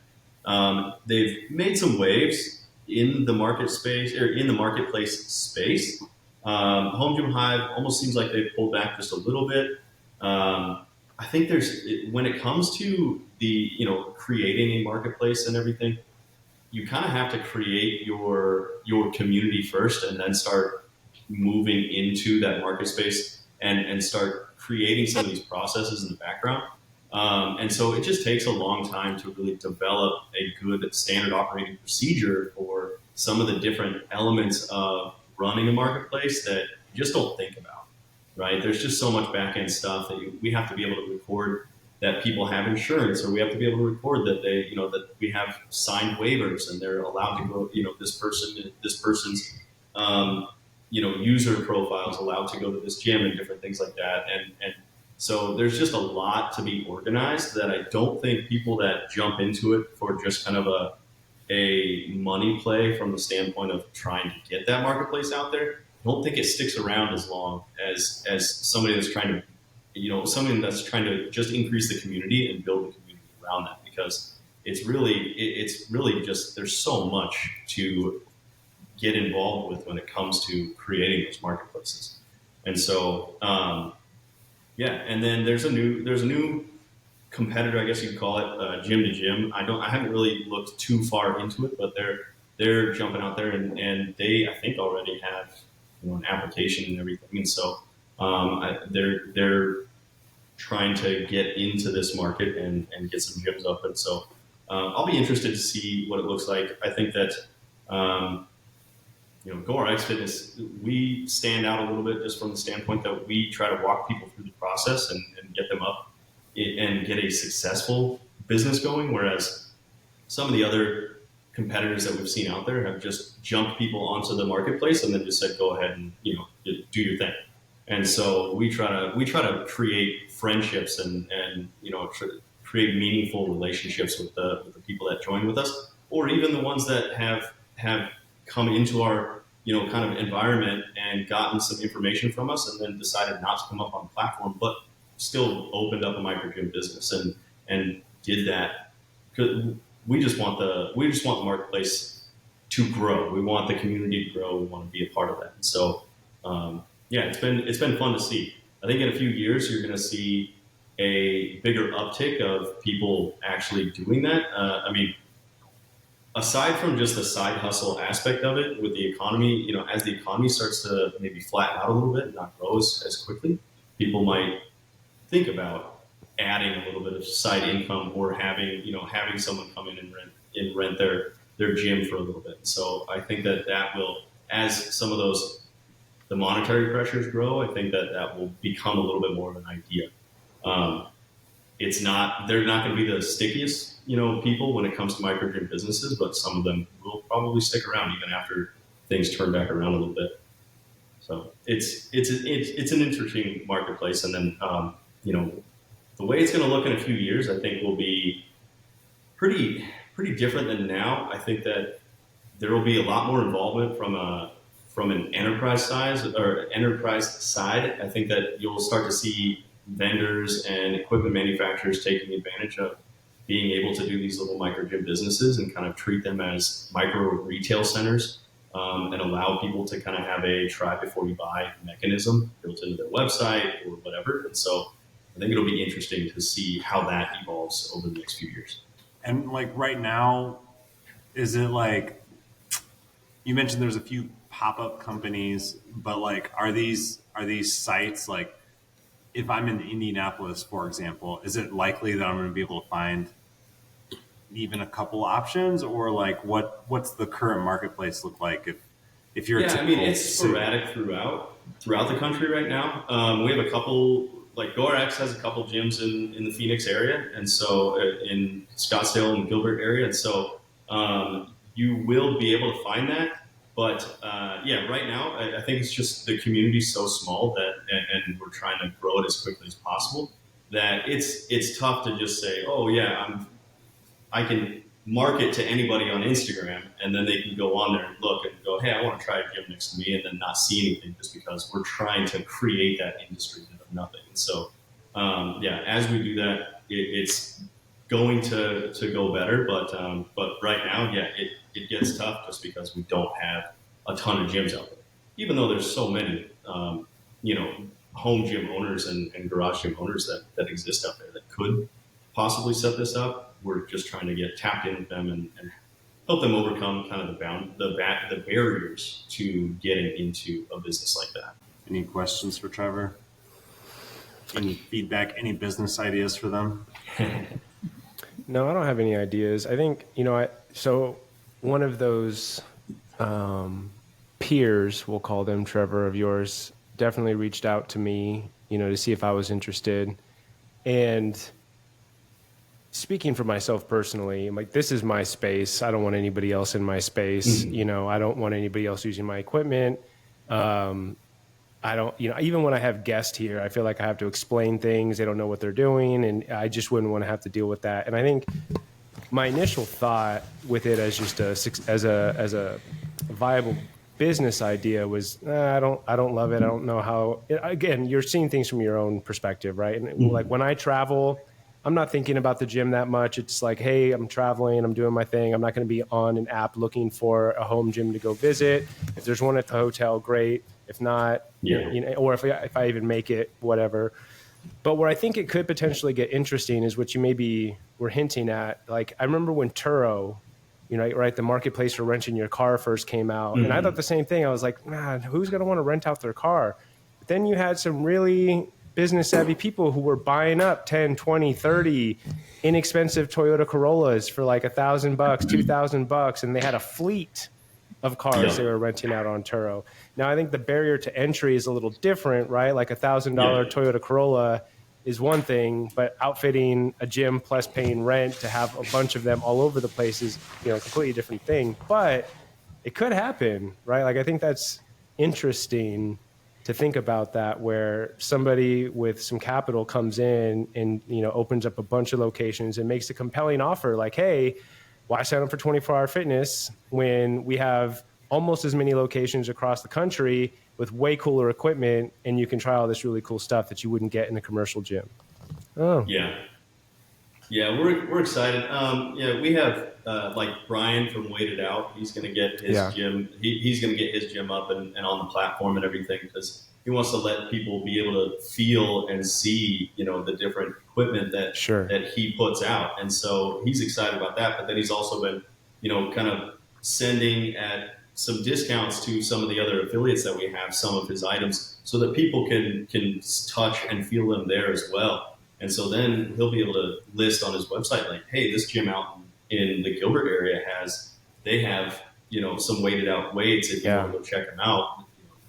They've made some waves in the market space or in the marketplace space. Home Gym Hive almost seems like they've pulled back just a little bit. I think when it comes to the, creating a marketplace and everything, you kind of have to create your community first and then start moving into that market space and start creating some of these processes in the background. And so it just takes a long time to really develop a good standard operating procedure for some of the different elements of running a marketplace that you just don't think about, right? There's just so much back end stuff that we have to be able to record that people have insurance, or we have to be able to record that that we have signed waivers and they're allowed to go, this person's, user profile is allowed to go to this gym and different things like that. And so there's just a lot to be organized that I don't think people that jump into it for just kind of a money play from the standpoint of trying to get that marketplace out there, I don't think it sticks around as long as somebody that's trying to, something that's trying to just increase the community and build the community around that, because it's really just, there's so much to get involved with when it comes to creating those marketplaces. And so, and then there's a new competitor, I guess you could call it, Gym to Gym. I haven't really looked too far into it, but they're jumping out there and they, I think, already have an application and everything. And so they're trying to get into this market and get some gyms up. And so I'll be interested to see what it looks like. I think that GoRX Fitness, we stand out a little bit just from the standpoint that we try to walk people through the process and get them up and get a successful business going, whereas some of the other competitors that we've seen out there have just jumped people onto the marketplace and then just said, go ahead and do your thing. And so we try to create friendships and create meaningful relationships with the people that join with us, or even the ones that have come into our kind of environment and gotten some information from us and then decided not to come up on the platform, but still opened up a micro gym business and did that. We just want the marketplace to grow. We want the community to grow. We want to be a part of that. And so, it's been fun to see. I think in a few years, you're going to see a bigger uptick of people actually doing that. Aside from just the side hustle aspect of it with the economy, as the economy starts to maybe flatten out a little bit and not grow as quickly, people might think about adding a little bit of side income or having someone come in and rent their gym for a little bit. So I think that will, as some of the monetary pressures grow, I think that will become a little bit more of an idea. They're not going to be the stickiest, people when it comes to micro gym businesses, but some of them will probably stick around even after things turn back around a little bit. So it's an interesting marketplace. And then, the way it's going to look in a few years, I think will be pretty different than now. I think that there will be a lot more involvement from an enterprise side. I think that you'll start to see vendors and equipment manufacturers taking advantage of being able to do these little micro gym businesses and kind of treat them as micro retail centers, and allow people to kind of have a try before you buy mechanism built into their website or whatever. And so I think it'll be interesting to see how that evolves over the next few years. And like right now, is it like, you mentioned there's a few pop-up companies, but like, are these sites, like if I'm in Indianapolis, for example, is it likely that I'm going to be able to find even a couple options, or like what's the current marketplace look like if you're it's sporadic throughout the country right now. We have a couple, like GoRX has a couple gyms in the Phoenix area, and so in Scottsdale and Gilbert area, and so you will be able to find that. But right now I think it's just the community's so small that, and we're trying to grow it as quickly as possible, that it's tough to just say, oh yeah, I can market to anybody on Instagram, and then they can go on there and look and go, hey, I want to try a gym next to me, and then not see anything just because we're trying to create that industry out of nothing. And so, as we do that, it's going to go better, but right now, yeah, it gets tough just because we don't have a ton of gyms out there. Even though there's so many, you know, home gym owners and garage gym owners that exist out there that could possibly set this up. We're just trying to get tapped in with them and help them overcome kind of the barriers to getting into a business like that. Any questions for Trevor? Any feedback? Any business ideas for them? No, I don't have any ideas. I think, so one of those peers, we'll call them, Trevor, of yours, definitely reached out to me, to see if I was interested. And speaking for myself personally, I'm like, this is my space. I don't want anybody else in my space. Mm-hmm. I don't want anybody else using my equipment. I don't, even when I have guests here, I feel like I have to explain things. They don't know what they're doing. And I just wouldn't want to have to deal with that. And I think my initial thought with it as just as a viable business idea was, I don't love it. I don't know how, again, you're seeing things from your own perspective, right? And like when I travel, I'm not thinking about the gym that much. It's like, hey, I'm traveling, I'm doing my thing. I'm not going to be on an app looking for a home gym to go visit. If there's one at the hotel, great. If not, or if I even make it, whatever. But where I think it could potentially get interesting is what you maybe were hinting at. Like, I remember when Turo, right, the marketplace for renting your car first came out. And I thought the same thing. I was like, man, who's going to want to rent out their car? But then you had some really business savvy people who were buying up 10, 20, 30 inexpensive Toyota Corollas for like $1,000, $2,000. And they had a fleet of cars they were renting out on Turo. Now, I think the barrier to entry is a little different, right? Like $1,000 Toyota Corolla is one thing, but outfitting a gym plus paying rent to have a bunch of them all over the place is, a completely different thing. But it could happen, right? Like, I think that's interesting to think about that, where somebody with some capital comes in and, opens up a bunch of locations and makes a compelling offer like, hey, why sign up for 24-hour fitness when we have almost as many locations across the country with way cooler equipment, and you can try all this really cool stuff that you wouldn't get in a commercial gym? Oh, yeah, we're excited. We have like Brian from Waited Out. He's going to get his gym. He's going to get his gym up and on the platform and everything, because he wants to let people be able to feel and see, the different equipment that he puts out. And so he's excited about that. But then he's also been, kind of sending at some discounts to some of the other affiliates that we have, some of his items, so that people can touch and feel them there as well. And so then he'll be able to list on his website, like, hey, this gym out in the Gilbert area they have, some weighted out weights. If you want to go check them out,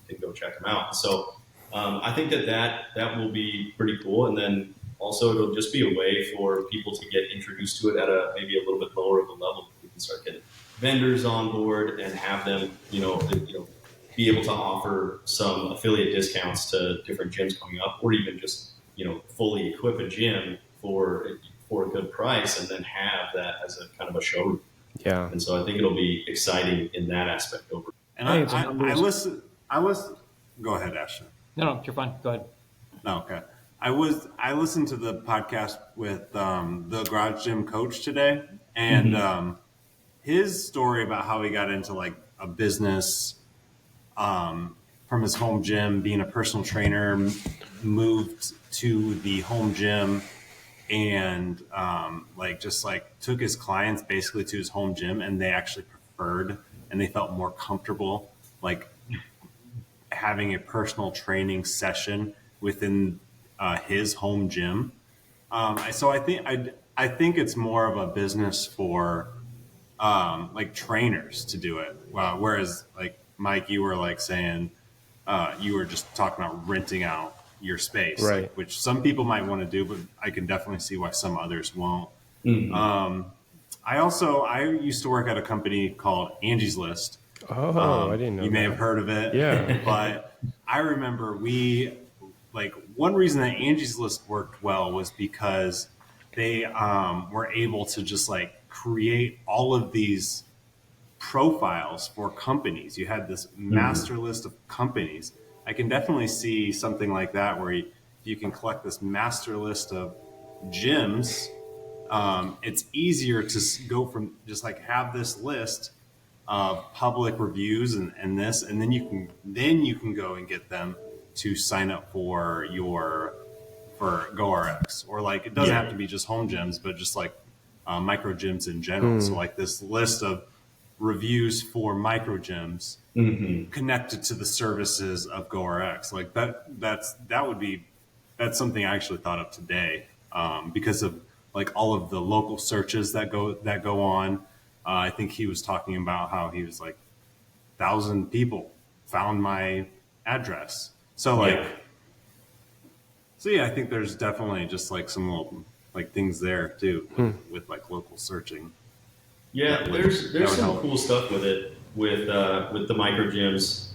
you can go check them out. So I think that will be pretty cool. And then also it'll just be a way for people to get introduced to it at maybe a little bit lower of a level. We can start getting vendors on board and have them, be able to offer some affiliate discounts to different gyms coming up, or even just, fully equip a gym for a good price, and then have that as a kind of a showroom. Yeah. And so I think it'll be exciting in that aspect over. And I listen. Go ahead, Ashton. No, you're fine. Go ahead. No, okay. I listened to the podcast with the garage gym coach today, and his story about how he got into like a business from his home gym, being a personal trainer, moved to the home gym, and took his clients basically to his home gym, and they actually preferred and they felt more comfortable like having a personal training session within his home gym. So I think it's more of a business for like trainers to do it. Whereas like Mike, you were like saying you were just talking about renting out your space, right? Like, which some people might want to do, but I can definitely see why some others won't. I used to work at a company called Angie's List. Oh, I didn't know. You may have heard of it. Yeah. But I remember one reason that Angie's List worked well was because they were able to just like create all of these profiles for companies. You had this master list of companies. I can definitely see something like that where you can collect this master list of gyms it's easier to go from just like have this list of public reviews and this, and then you can go and get them to sign up for GoRX, or like it doesn't have to be just home gyms, but just like micro gyms in general. So like this list of reviews for micro gyms connected to the services of GoRX, like that's something I actually thought of today, because of like all of the local searches that go on. I think he was talking about how he was like 1,000 people found my address. So like, so yeah, I think there's definitely just like some little like things there too with like local searching. Yeah, there's some cool stuff with it with the micro gyms,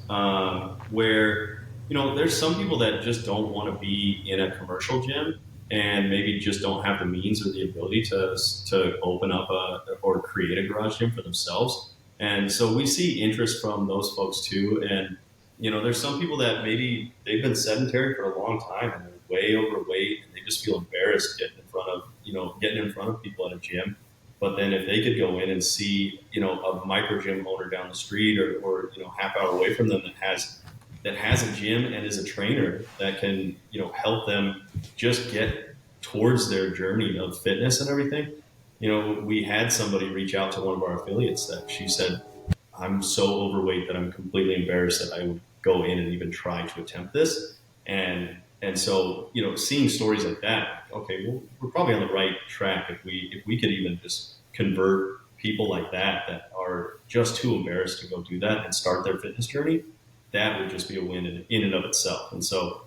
where there's some people that just don't want to be in a commercial gym and maybe just don't have the means or the ability to open up or create a garage gym for themselves. And so we see interest from those folks too. And there's some people that maybe they've been sedentary for a long time and they're way overweight and they just feel embarrassed getting in front of people at a gym. But then if they could go in and see, a micro gym owner down the street or half hour away from them that has a gym and is a trainer that can, help them just get towards their journey of fitness and everything. We had somebody reach out to one of our affiliates that she said, I'm so overweight that I'm completely embarrassed that I would go in and even try to attempt this. And so, seeing stories like that, okay, well, we're probably on the right track if we could even just convert people like that are just too embarrassed to go do that and start their fitness journey. That would just be a win in and of itself. And so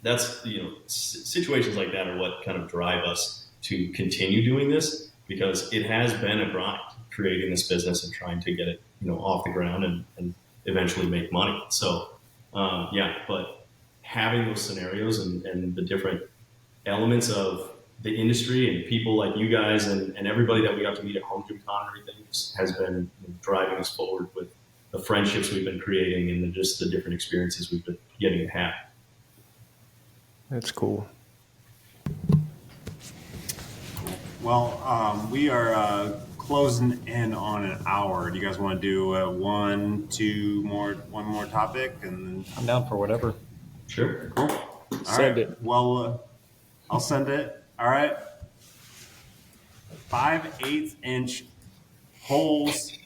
that's, situations like that are what kind of drive us to continue doing this, because it has been a grind creating this business and trying to get it, off the ground and eventually make money. So, but having those scenarios and the different elements of the industry and people like you guys and everybody that we got to meet at Home Gym Con and everything has been driving us forward with the friendships we've been creating and just the different experiences we've been getting to have. That's cool. Well, we are closing in on an hour. Do you guys want to do one more topic? And I'm down for whatever. Sure. Cool. Send it. Well, I'll send it. All right. 5/8 inch holes.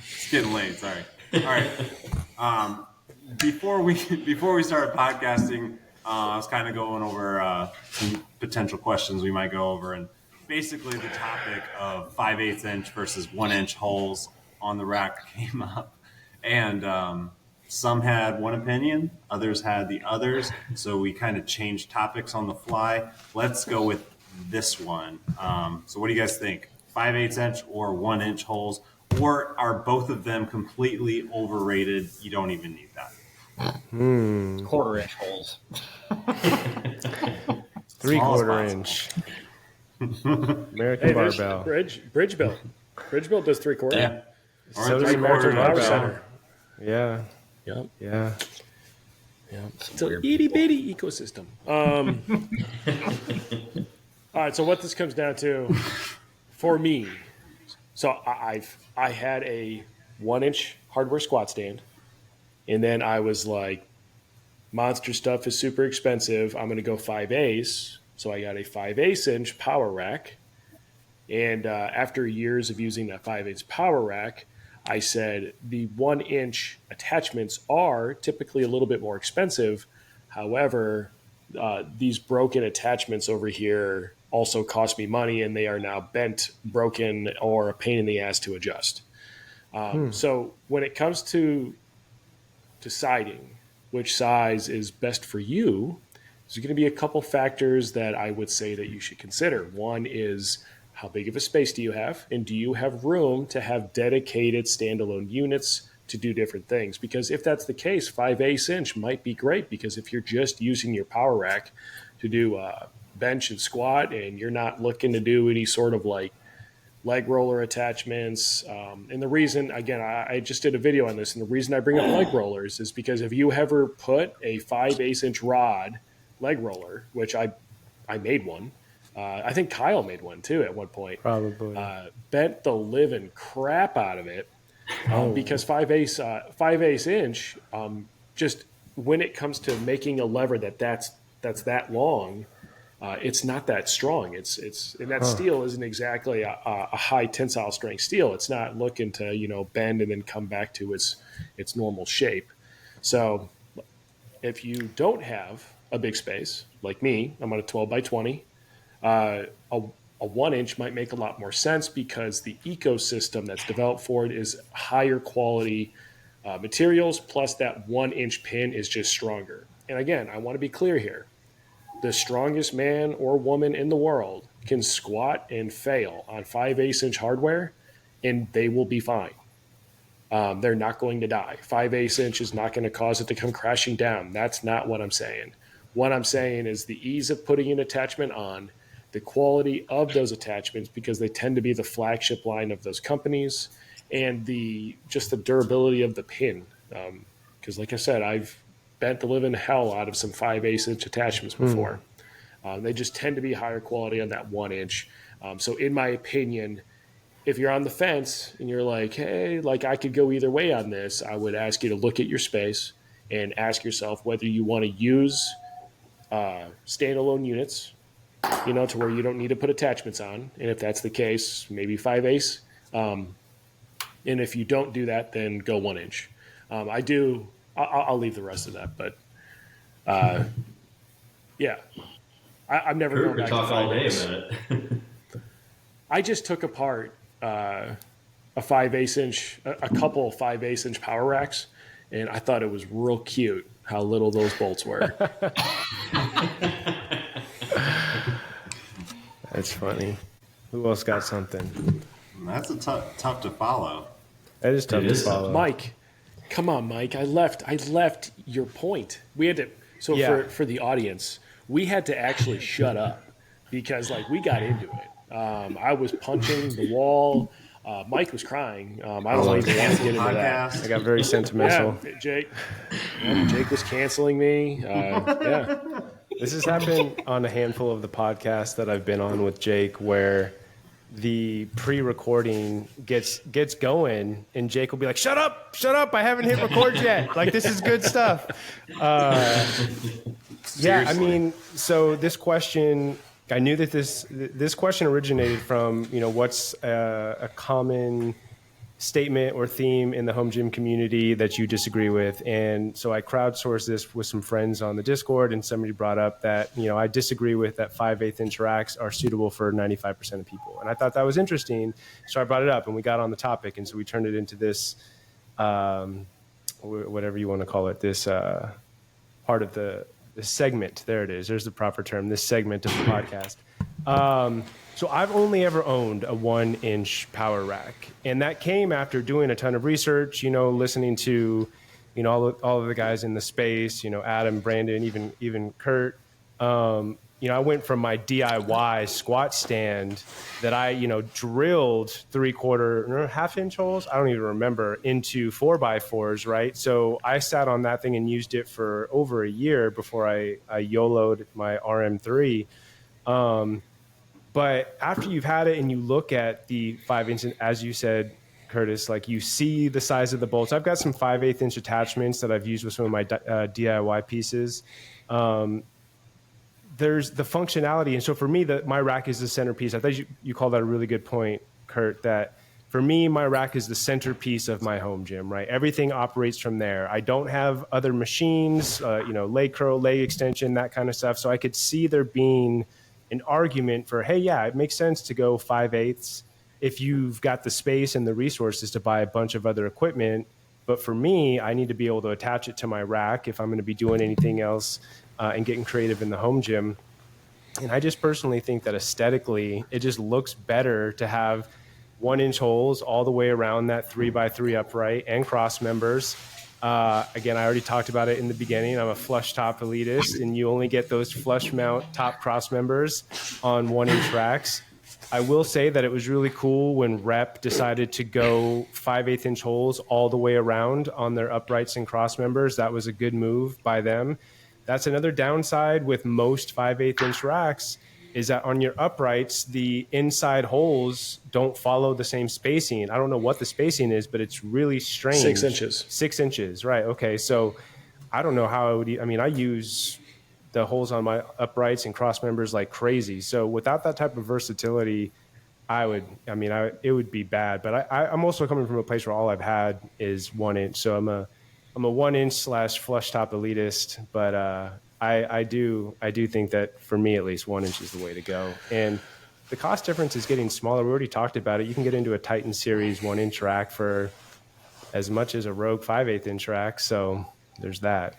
It's getting late. Sorry. All right. Before we started podcasting, I was kind of going over some potential questions we might go over, and basically the topic of 5/8 inch versus 1 inch holes on the rack came up, and some had one opinion, others had the others, so we kind of changed topics on the fly. Let's go with this one. So what do you guys think? 5/8 inch or 1 inch holes, or are both of them completely overrated? You don't even need that. 1/4 inch holes. 3/4 inch. American barbell. Bridge Belt. Bridge Belt does 3/4. Yeah. So does American Power barbell. Center. Yeah. Yep. Yeah. It's an itty bitty ecosystem. All right. So what this comes down to, for me, so I had a 1 inch hardware squat stand, and then I was like, monster stuff is super expensive. I'm going to go 5/8. So I got a 5/8 inch power rack, and after years of using that 5/8 power rack, I said the 1 inch attachments are typically a little bit more expensive. However, these broken attachments over here also cost me money, and they are now bent, broken, or a pain in the ass to adjust. So when it comes to deciding which size is best for you, there's going to be a couple factors that I would say that you should consider. One is, how big of a space do you have? And do you have room to have dedicated standalone units to do different things? Because if that's the case, 5/8 inch might be great, because if you're just using your power rack to do bench and squat, and you're not looking to do any sort of like leg roller attachments. And the reason, again, I just did a video on this, and the reason I bring up leg rollers is because if you ever put a 5/8 inch rod leg roller, which I I made one. I think Kyle made one too at one point. Probably. Bent the living crap out of it because 5/8 inch. Just when it comes to making a lever that's that long, it's not that strong. It's and that steel isn't exactly a high tensile strength steel. It's not looking to bend and then come back to its normal shape. So if you don't have a big space like me, I'm on a 12 by 20. A 1 inch might make a lot more sense because the ecosystem that's developed for it is higher quality materials, plus that 1 inch pin is just stronger. And again, I want to be clear here. The strongest man or woman in the world can squat and fail on 5/8 inch hardware and they will be fine. They're not going to die. 5/8 inch is not going to cause it to come crashing down. That's not what I'm saying. What I'm saying is the ease of putting an attachment on, the quality of those attachments, because they tend to be the flagship line of those companies, and just the durability of the pin. Because like I said, I've bent the living hell out of some 5/8 inch attachments before. They just tend to be higher quality on that 1 inch. So in my opinion, if you're on the fence and you're like, hey, like I could go either way on this, I would ask you to look at your space and ask yourself whether you want to use standalone units, to where you don't need to put attachments on. And if that's the case, maybe 5/8. And if you don't do that, then go 1 inch. I'll leave the rest of that, but yeah, I'm never going back to 5/8. I just took apart a 5/8 inch, a couple 5/8 inch power racks, and I thought it was real cute how little those bolts were. That's funny. Who else got something? That's tough to follow. That is tough to follow. Mike, come on, Mike. I left your point. We had to. So for the audience, we had to actually shut up because we got into it. I was punching the wall. Mike was crying. I don't even want to get into that. I got very sentimental. Yeah, Jake was canceling me. Yeah. This has happened on a handful of the podcasts that I've been on with Jake, where the pre-recording gets going, and Jake will be like, "Shut up! I haven't hit record yet. This is good stuff." Yeah, I mean, so this question, I knew that this question originated from what's a common statement or theme in the home gym community that you disagree with. And so I crowdsourced this with some friends on the Discord, and somebody brought up that, I disagree with that 5/8 inch racks are suitable for 95% of people. And I thought that was interesting. So I brought it up and we got on the topic. And so we turned it into this, whatever you want to call it, this part of the segment. There it is. There's the proper term, this segment of the podcast. So I've only ever owned a 1-inch power rack, and that came after doing a ton of research, listening to, all of the guys in the space, Adam, Brandon, even Kurt. I went from my DIY squat stand that I, drilled 3/4, half-inch holes, I don't even remember, into 4x4s, right? So I sat on that thing and used it for over a year before I YOLO'd my RM3. But after you've had it and you look at the 5-inch, as you said, Curtis, you see the size of the bolts. I've got some 5/8 inch attachments that I've used with some of my DIY pieces. There's the functionality. And so for me, my rack is the centerpiece. I thought you called that a really good point, Kurt, that for me, my rack is the centerpiece of my home gym, right? Everything operates from there. I don't have other machines, leg curl, leg extension, that kind of stuff. So I could see there being an argument for, hey, yeah, it makes sense to go 5/8 if you've got the space and the resources to buy a bunch of other equipment. But for me, I need to be able to attach it to my rack if I'm going to be doing anything else and getting creative in the home gym. And I just personally think that aesthetically, it just looks better to have 1-inch holes all the way around that 3x3 upright and cross members. Again, I already talked about it in the beginning. I'm a flush top elitist, and you only get those flush mount top cross members on 1-inch racks. I will say that it was really cool when Rep decided to go 5/8 inch holes all the way around on their uprights and cross members. That was a good move by them. that's another downside with most 5/8 inch racks, is that on your uprights, the inside holes don't follow the same spacing. I don't know what the spacing is, but it's really strange. 6 inches. 6 inches, right? Okay, so I don't know how I would. I mean, I use the holes on my uprights and cross members like crazy. So without that type of versatility, it would be bad. But I'm also coming from a place where all I've had is 1 inch. So I'm a 1 inch / flush top elitist. But I do think that for me, at least, 1 inch is the way to go. And the cost difference is getting smaller. We already talked about it. You can get into a Titan Series 1 inch rack for as much as a Rogue 5/8 inch rack. So there's that.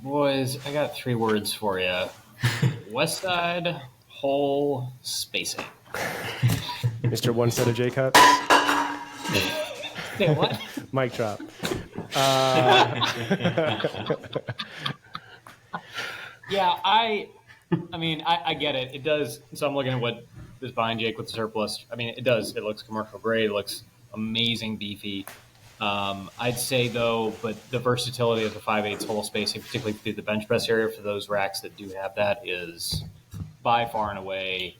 Boys, I got 3 words for you. West side hole spacing. Mr. One Set of J Cups. Say what? Mic drop. Yeah, I mean, I get it. It does. So I'm looking at what is behind Jake with the surplus. I mean, it does. It looks commercial grade. It looks amazing, beefy. I'd say though, but the versatility of the 5/8 hole spacing, particularly through the bench press area for those racks that do have that, is by far and away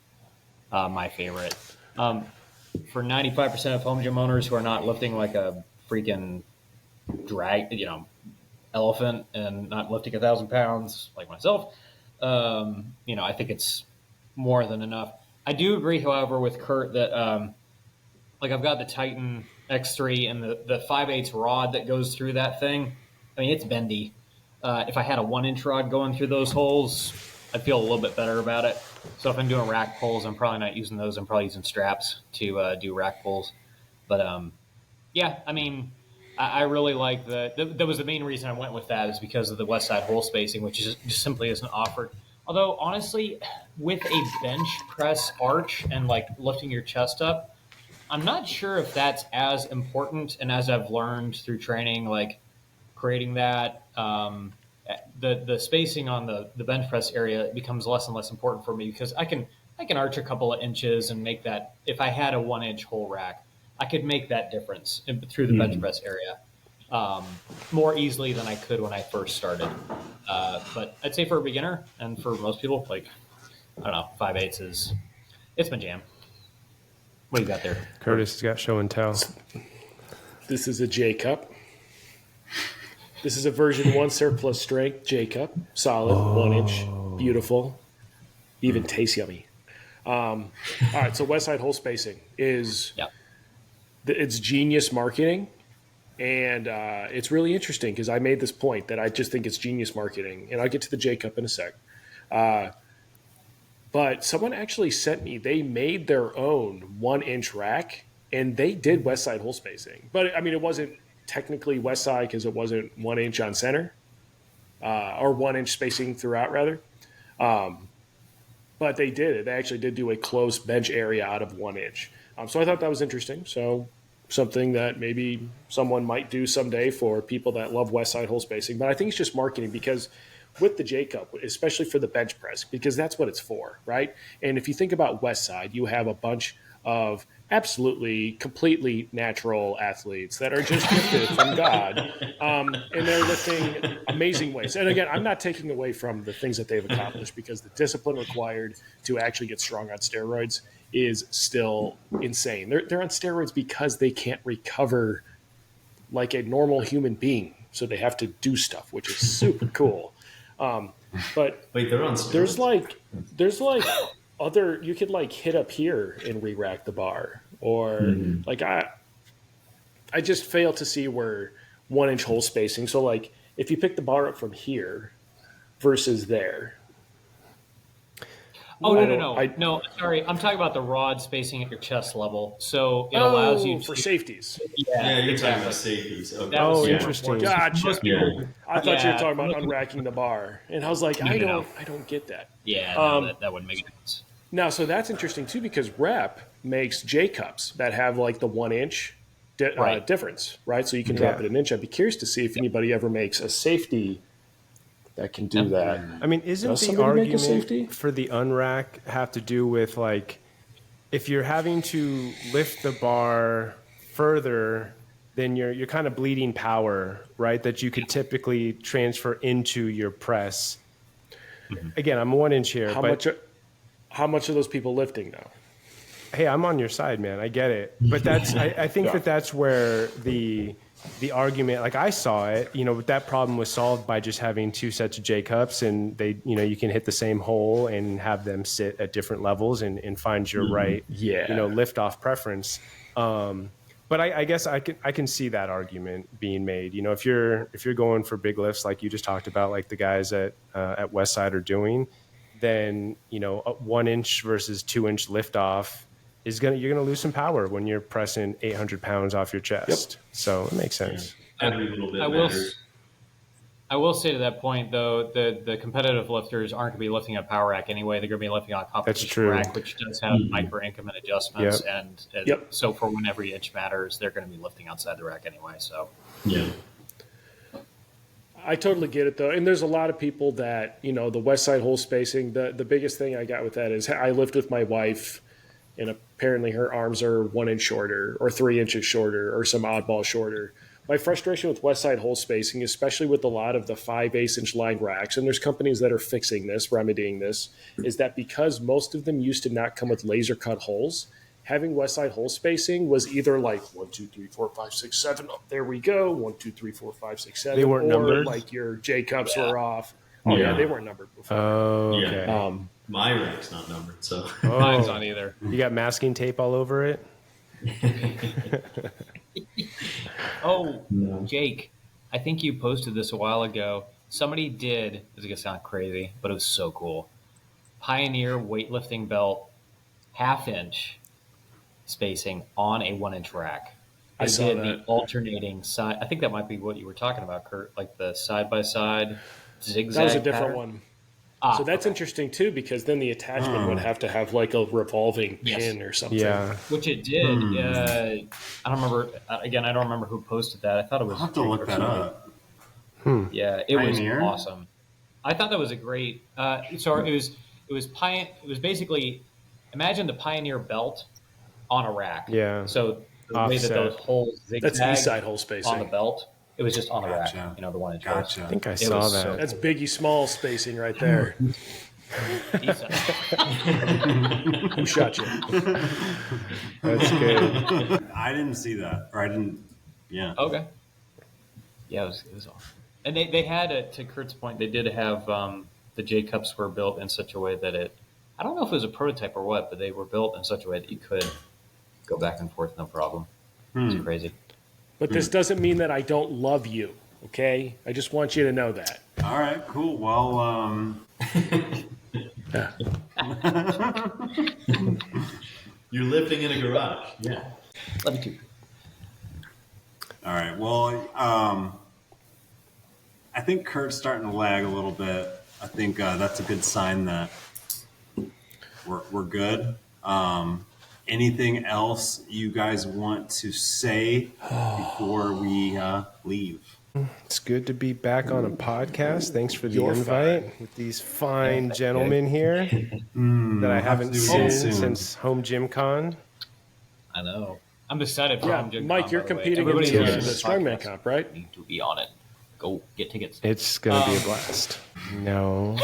my favorite. For 95% of home gym owners who are not lifting like a freaking elephant and not lifting 1,000 pounds like myself, I think it's more than enough. I do agree, however, with Kurt that I've got the Titan X3 and the 5/8 rod that goes through that thing. I mean, it's bendy. If I had a 1 inch rod going through those holes, I'd feel a little bit better about it. So if I'm doing rack pulls, I'm probably not using those. I'm probably using straps to do rack pulls. But yeah, I mean, I really like that was the main reason I went with that, is because of the west side hole spacing, which just simply isn't offered. Although honestly, with a bench press arch and like lifting your chest up, I'm not sure if that's as important. And as I've learned through training, like creating that, the spacing on the bench press area becomes less and less important for me, because I can arch a couple of inches and make that. If I had a 1 inch hole rack, I could make that difference through the bench press area more easily than I could when I first started. But I'd say for a beginner and for most people, like, I don't know, 5/8 it's my jam. What do you got there? Curtis has got show and tell. This is a J Cup. This is a version 1 surplus strength J Cup. Solid, 1 inch, beautiful, even tastes yummy. All right, so west side hole spacing is it's genius marketing. And it's really interesting because I made this point that I just think it's genius marketing. And I'll get to the J Cup in a sec. But someone actually sent me, they made their own 1 inch rack and they did west side hole spacing. But I mean, it wasn't technically west side because it wasn't 1 inch on center or 1 inch spacing throughout, rather. But they did it. They actually did do a close bench area out of 1 inch. So I thought that was interesting. So something that maybe someone might do someday for people that love west side hole spacing. But I think it's just marketing, because with the J Cup, especially for the bench press, because that's what it's for, right? And if you think about west side, you have a bunch of absolutely, completely natural athletes that are just gifted from God, and they're lifting amazing weights. And again, I'm not taking away from the things that they've accomplished, because the discipline required to actually get strong on steroids is still insane. They're on steroids because they can't recover like a normal human being, so they have to do stuff, which is super cool. But wait, they're on steroids? there's like other, you could like hit up here and re-rack the bar, or like I just fail to see where 1 inch hole spacing. So like if you pick the bar up from here versus there. Oh, no, sorry. I'm talking about the rod spacing at your chest level. So it allows you for safeties. Yeah, you're talking about safeties. Okay. Oh, interesting. Gotcha. Yeah. I thought you were talking about unracking the bar, and I was like, I don't get that. Yeah, that wouldn't make sense. Now, so that's interesting too, because Rep makes J Cups that have like the 1 inch difference, right? So you can drop it an inch. I'd be curious to see if anybody ever makes a safety that can do that. I mean, isn't the argument for the unrack have to do with, like, if you're having to lift the bar further, then you're kind of bleeding power, right? That you could typically transfer into your press. again, I'm 1 inch here. How much are those people lifting now? Hey, I'm on your side, man. I get it. But I think that's where the argument, like I saw it, but that problem was solved by just having 2 sets of J cups, and they, you can hit the same hole and have them sit at different levels and find your right, lift off preference. But I guess I can see that argument being made. If you're going for big lifts like you just talked about, like the guys at Westside are doing, then a 1 inch versus 2 inch lift off you're gonna lose some power when you're pressing 800 pounds off your chest. Yep. So it makes sense. Yeah. Every little bit I will say to that point, though, the competitive lifters aren't going to be lifting a power rack anyway. They're going to be lifting on a competition rack, which does have micro increment adjustments. Yep. And so for when every inch matters, they're going to be lifting outside the rack anyway. So yeah. I totally get it, though. And there's a lot of people that, the west side hole spacing, the biggest thing I got with that is I lift with my wife, and apparently her arms are 1 inch shorter or 3 inches shorter or some oddball shorter. My frustration with west side hole spacing, especially with a lot of the 5/8 inch line racks, and there's companies that are fixing this, remedying this, is that because most of them used to not come with laser cut holes, having west side hole spacing was either like 1, 2, 3, 4, 5, 6, 7. Oh, there we go. 1, 2, 3, 4, 5, 6, 7. They weren't numbered. Like your J cups were off. Oh yeah, they weren't numbered before. Oh, okay. Yeah. My rack's not numbered, so mine's not either. You got masking tape all over it? Jake, I think you posted this a while ago. Somebody did, this is going to sound crazy, but it was so cool. Pioneer weightlifting belt, 1/2 inch spacing on a 1 inch rack. I saw did that. The alternating side. I think that might be what you were talking about, Kurt, like the side by side zigzag. That was a different pattern. one. So that's interesting too, because then the attachment would have to have like a revolving pin or something. Yeah, which it did. I don't remember. Again, I don't remember who posted that. I thought it was. I'll have to look that up. Yeah, it Pioneer? was awesome. I thought that was a great. So it was basically, imagine the Pioneer belt on a rack. Yeah. So the Offset. way that those holes That's zigzag east side hole spacing. on the belt, it was just on the rack. Gotcha. The 1 inch. Gotcha. I think I It saw was that. so- That's Biggie Small spacing right there. Decent. Who shot you? That's good. I didn't see that, or I didn't. Yeah. Okay. Yeah, it was awesome. And they had, to Kurt's point, they did have the J cups were built in such a way that I don't know if it was a prototype or what, but they were built in such a way that you could go back and forth no problem. It's crazy. But this doesn't mean that I don't love you, okay? I just want you to know that. All right. Cool. Well, you're lifting in a garage. Yeah. Love you too. all right. Well, I think Kurt's starting to lag a little bit. I think that's a good sign that we're good. Anything else you guys want to say before we leave? It's good to be back on a podcast. Thanks for the You're invite fine. with these fine gentlemen here that I haven't do it seen soon. since Home Gym Con. I know. I'm excited for Yeah, Home Gym Mike, Con, you're by the way. competing in Everybody the who listens to this strongman podcast comp, right? need to be on it. Go get tickets. It's going to be a blast. No.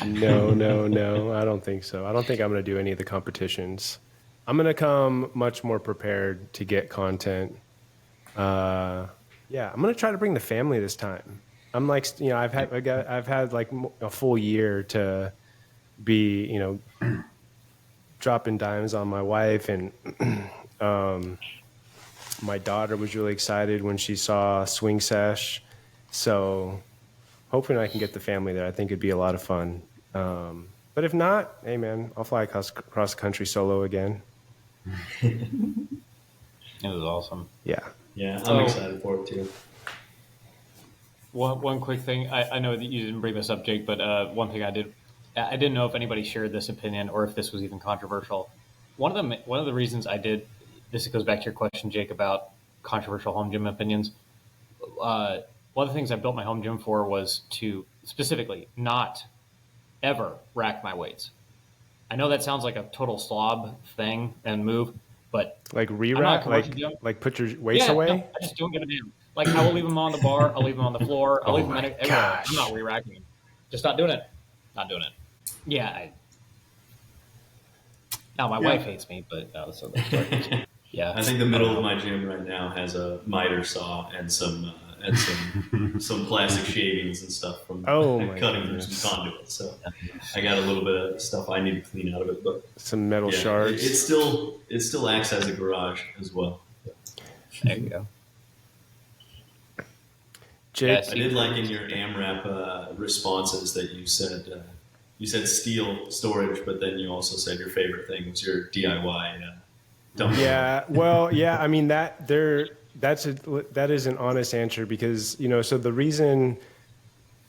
No. I don't think so. I don't think I'm going to do any of the competitions. I'm going to come much more prepared to get content. I'm going to try to bring the family this time. I'm like, I've had like a full year to be, dropping dimes on my wife, and my daughter was really excited when she saw Swing Sesh. So hoping I can get the family there. I think it'd be a lot of fun. But if not, hey man, I'll fly across the country solo again. It was awesome. Yeah. Yeah, I'm excited for it too. One quick thing. I know that you didn't bring this up, Jake, but one thing I didn't know if anybody shared this opinion or if this was even controversial. One of the reasons I did this goes back to your question, Jake, about controversial home gym opinions. One of the things I built my home gym for was to specifically not ever rack my weights. I know that sounds like a total slob thing and move, but Like I'm not a re-rack, commercial gym. like put your weights away. No, I just don't give a damn. Like I will leave them on the bar. I'll leave them on the floor. I'll leave them everywhere. Gosh. I'm not re-racking them. Just not doing it. Not doing it. Yeah. Now my wife hates me, but so that's story. Yeah. I think the middle of my gym right now has a miter saw and some some plastic shavings and stuff from cutting through some conduit. So I got a little bit of stuff I need to clean out of it, but some metal shards. It still acts as a garage as well. There you go. Jake, I did like in your AMRAP responses that you said steel storage, but then you also said your favorite thing was your DIY dumbbell. Yeah, well, yeah. I mean that is an honest answer because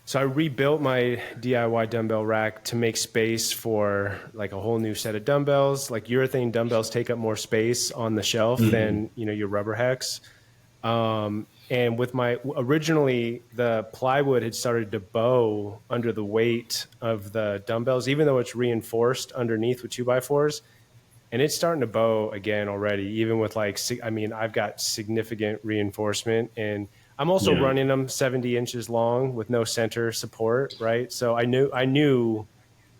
so I rebuilt my DIY dumbbell rack to make space for like a whole new set of dumbbells. Like urethane dumbbells take up more space on the shelf than your rubber hex. And with originally the plywood had started to bow under the weight of the dumbbells, even though it's reinforced underneath with 2x4s. And it's starting to bow again already, even with I've got significant reinforcement, and I'm also running them 70 inches long with no center support, right? So I knew, I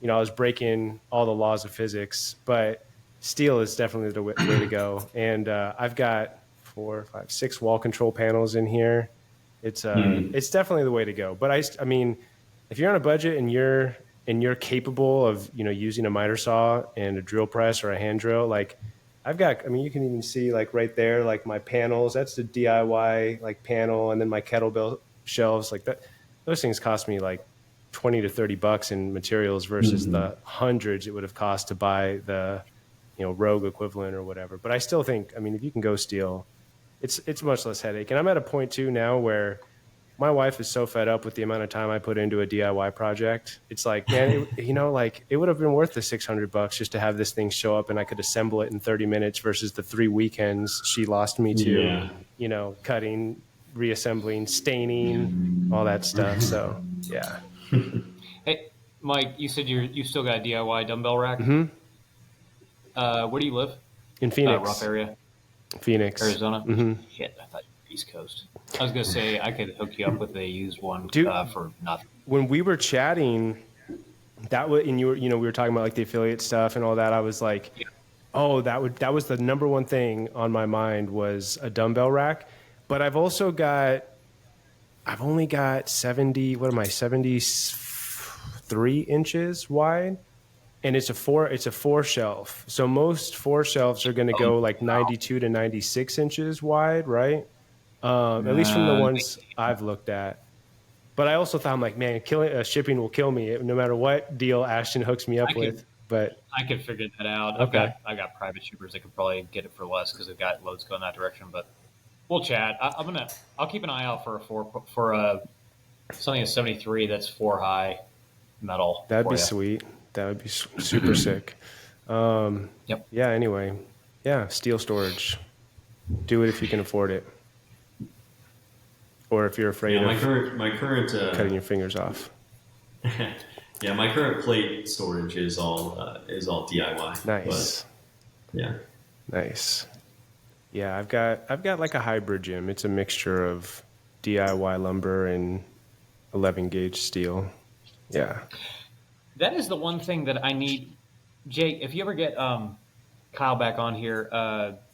was breaking all the laws of physics, but steel is definitely the way to go. And I've got 4, 5, 6 wall control panels in here. It's definitely the way to go. But I mean, if you're on a budget and you're capable of using a miter saw and a drill press or a hand drill, like you can even see like right there, like my panels, that's the DIY like panel, and then my kettlebell shelves like that. Those things cost me like $20 to $30 in materials versus the hundreds it would have cost to buy the Rogue equivalent or whatever. But I still think, if you can go steel, it's much less headache. And I'm at a point too now where my wife is so fed up with the amount of time I put into a DIY project. It's like, man, it would have been worth the $600 just to have this thing show up and I could assemble it in 30 minutes versus the 3 weekends she lost me to, cutting, reassembling, staining, all that stuff. So, yeah. Hey, Mike, you said you still got a DIY dumbbell rack? Mm-hmm. Where do you live? In Phoenix. Rough area? Phoenix. Arizona? Mm-hmm. Shit, I thought you were East Coast. I was going to say I could hook you up with a used one for nothing. When we were chatting, we were talking about like the affiliate stuff and all that. I was like, that was the number one thing on my mind was a dumbbell rack. But I've only got 73 inches wide. And it's a 4 shelf. So most 4 shelves are going to go like 92 to 96 inches wide, right? At least from the ones I've looked at. But I also thought, I'm like, man, shipping will kill me no matter what deal Ashton hooks me up with. But I could figure that out. Okay. I got private shippers that could probably get it for less because they've got loads going that direction. But we'll chat. I'll keep an eye out for something that's 73 that's 4 high metal. That'd be sweet. That would be super sick. Yep. Yeah, anyway. Yeah, steel storage. Do it if you can afford it. Or if you're afraid of my current cutting your fingers off. Yeah, my current plate storage is all DIY. Nice. But, yeah. Nice. Yeah, I've got like a hybrid gym. It's a mixture of DIY lumber and 11 gauge steel. Yeah. That is the one thing that I need. Jake, if you ever get Kyle back on here,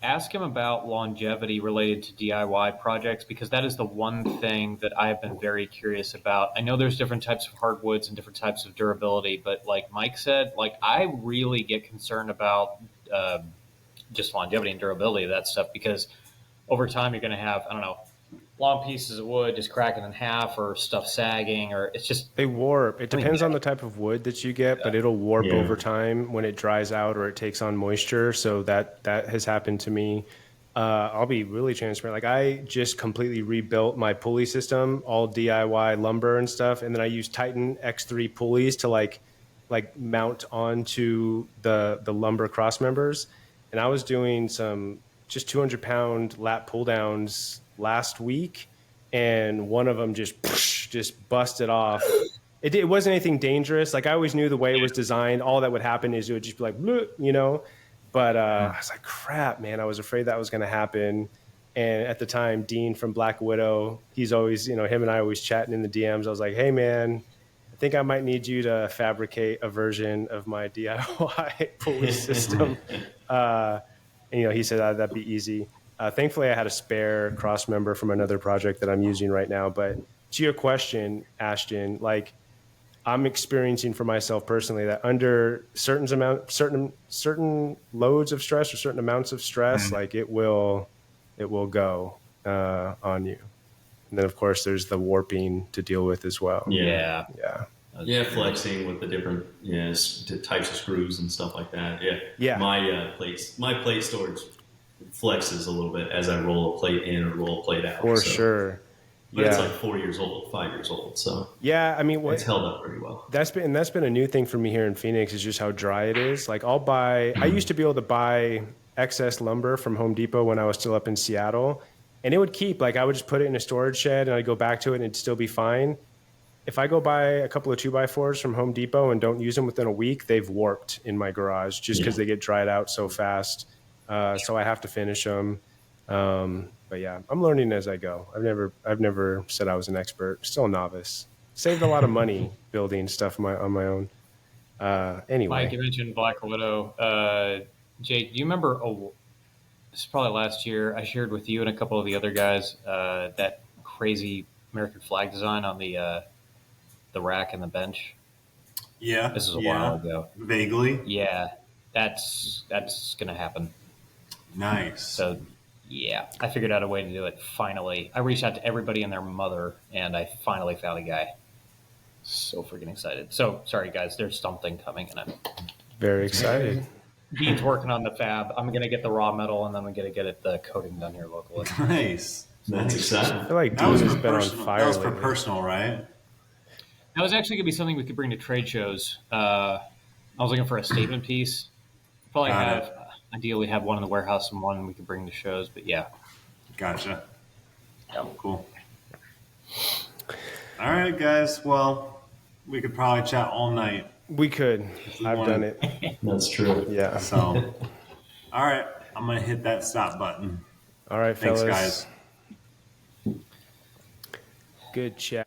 ask him about longevity related to DIY projects, because that is the one thing that I have been very curious about. I know there's different types of hardwoods and different types of durability, but like Mike said, like I really get concerned about just longevity and durability of that stuff, because over time you're going to have, I don't know, long pieces of wood just cracking in half or stuff sagging, or it's just... They warp. It depends on the type of wood that you get, but it'll warp over time when it dries out or it takes on moisture. So that has happened to me. I'll be really transparent. Like I just completely rebuilt my pulley system, all DIY lumber and stuff. And then I used Titan X3 pulleys to like mount onto the lumber cross members. And I was doing some just 200-pound lat pull downs last week, and one of them just busted off. It wasn't anything dangerous. Like I always knew the way it was designed, all that would happen is it would just be like, but I was like, crap, man, I was afraid that was going to happen. And at the time, Dean from Black Widow, he's always, him and I always chatting in the DMs. I was like, hey, man, I think I might need you to fabricate a version of my DIY pulley system. And, he said, that'd be easy. Thankfully, I had a spare cross member from another project that I'm using right now. But to your question, Ashton, like, I'm experiencing for myself personally that under certain loads of stress or certain amounts of stress, like it will go on you. And then of course there's the warping to deal with as well. Yeah. Flexing with the different types of screws and stuff like that. Yeah. My plate storage flexes a little bit as I roll a plate in or roll a plate out. For sure. But it's like 5 years old. So yeah, I mean, it's held up pretty well. That's been a new thing for me here in Phoenix is just how dry it is. Like I used to be able to buy excess lumber from Home Depot when I was still up in Seattle, and it would keep, like I would just put it in a storage shed and I'd go back to it and it'd still be fine. If I go buy a couple of 2x4s from Home Depot and don't use them within a week, they've warped in my garage just because they get dried out so fast. So I have to finish them. But yeah, I'm learning as I go. I've never said I was an expert. Still a novice. Saved a lot of money building stuff on my own. Anyway, Mike, you mentioned Black Widow. Jake, do you remember? This is probably last year. I shared with you and a couple of the other guys that crazy American flag design on the rack and the bench. Yeah, this is a while ago. Vaguely. Yeah, that's gonna happen. Nice. So. Yeah, I figured out a way to do it. Finally, I reached out to everybody and their mother, and I finally found a guy. So freaking excited. So sorry, guys. There's something coming, and I'm very excited. Dean's working on the fab. I'm gonna get the raw metal, and then I'm gonna get the coating done here locally. Nice. That's exciting. I feel like Dean has been on fire. That was for lately. personal, right? That was actually gonna be something we could bring to trade shows. I was looking for a statement piece. Probably ideally have one in the warehouse and one we could bring to shows, but yeah. Gotcha. Yeah, cool. All right, guys. Well, we could probably chat all night. We could. I've done it. That's true. Yeah. So, all right. I'm going to hit that stop button. All right, Thanks, fellas. guys. Good chat.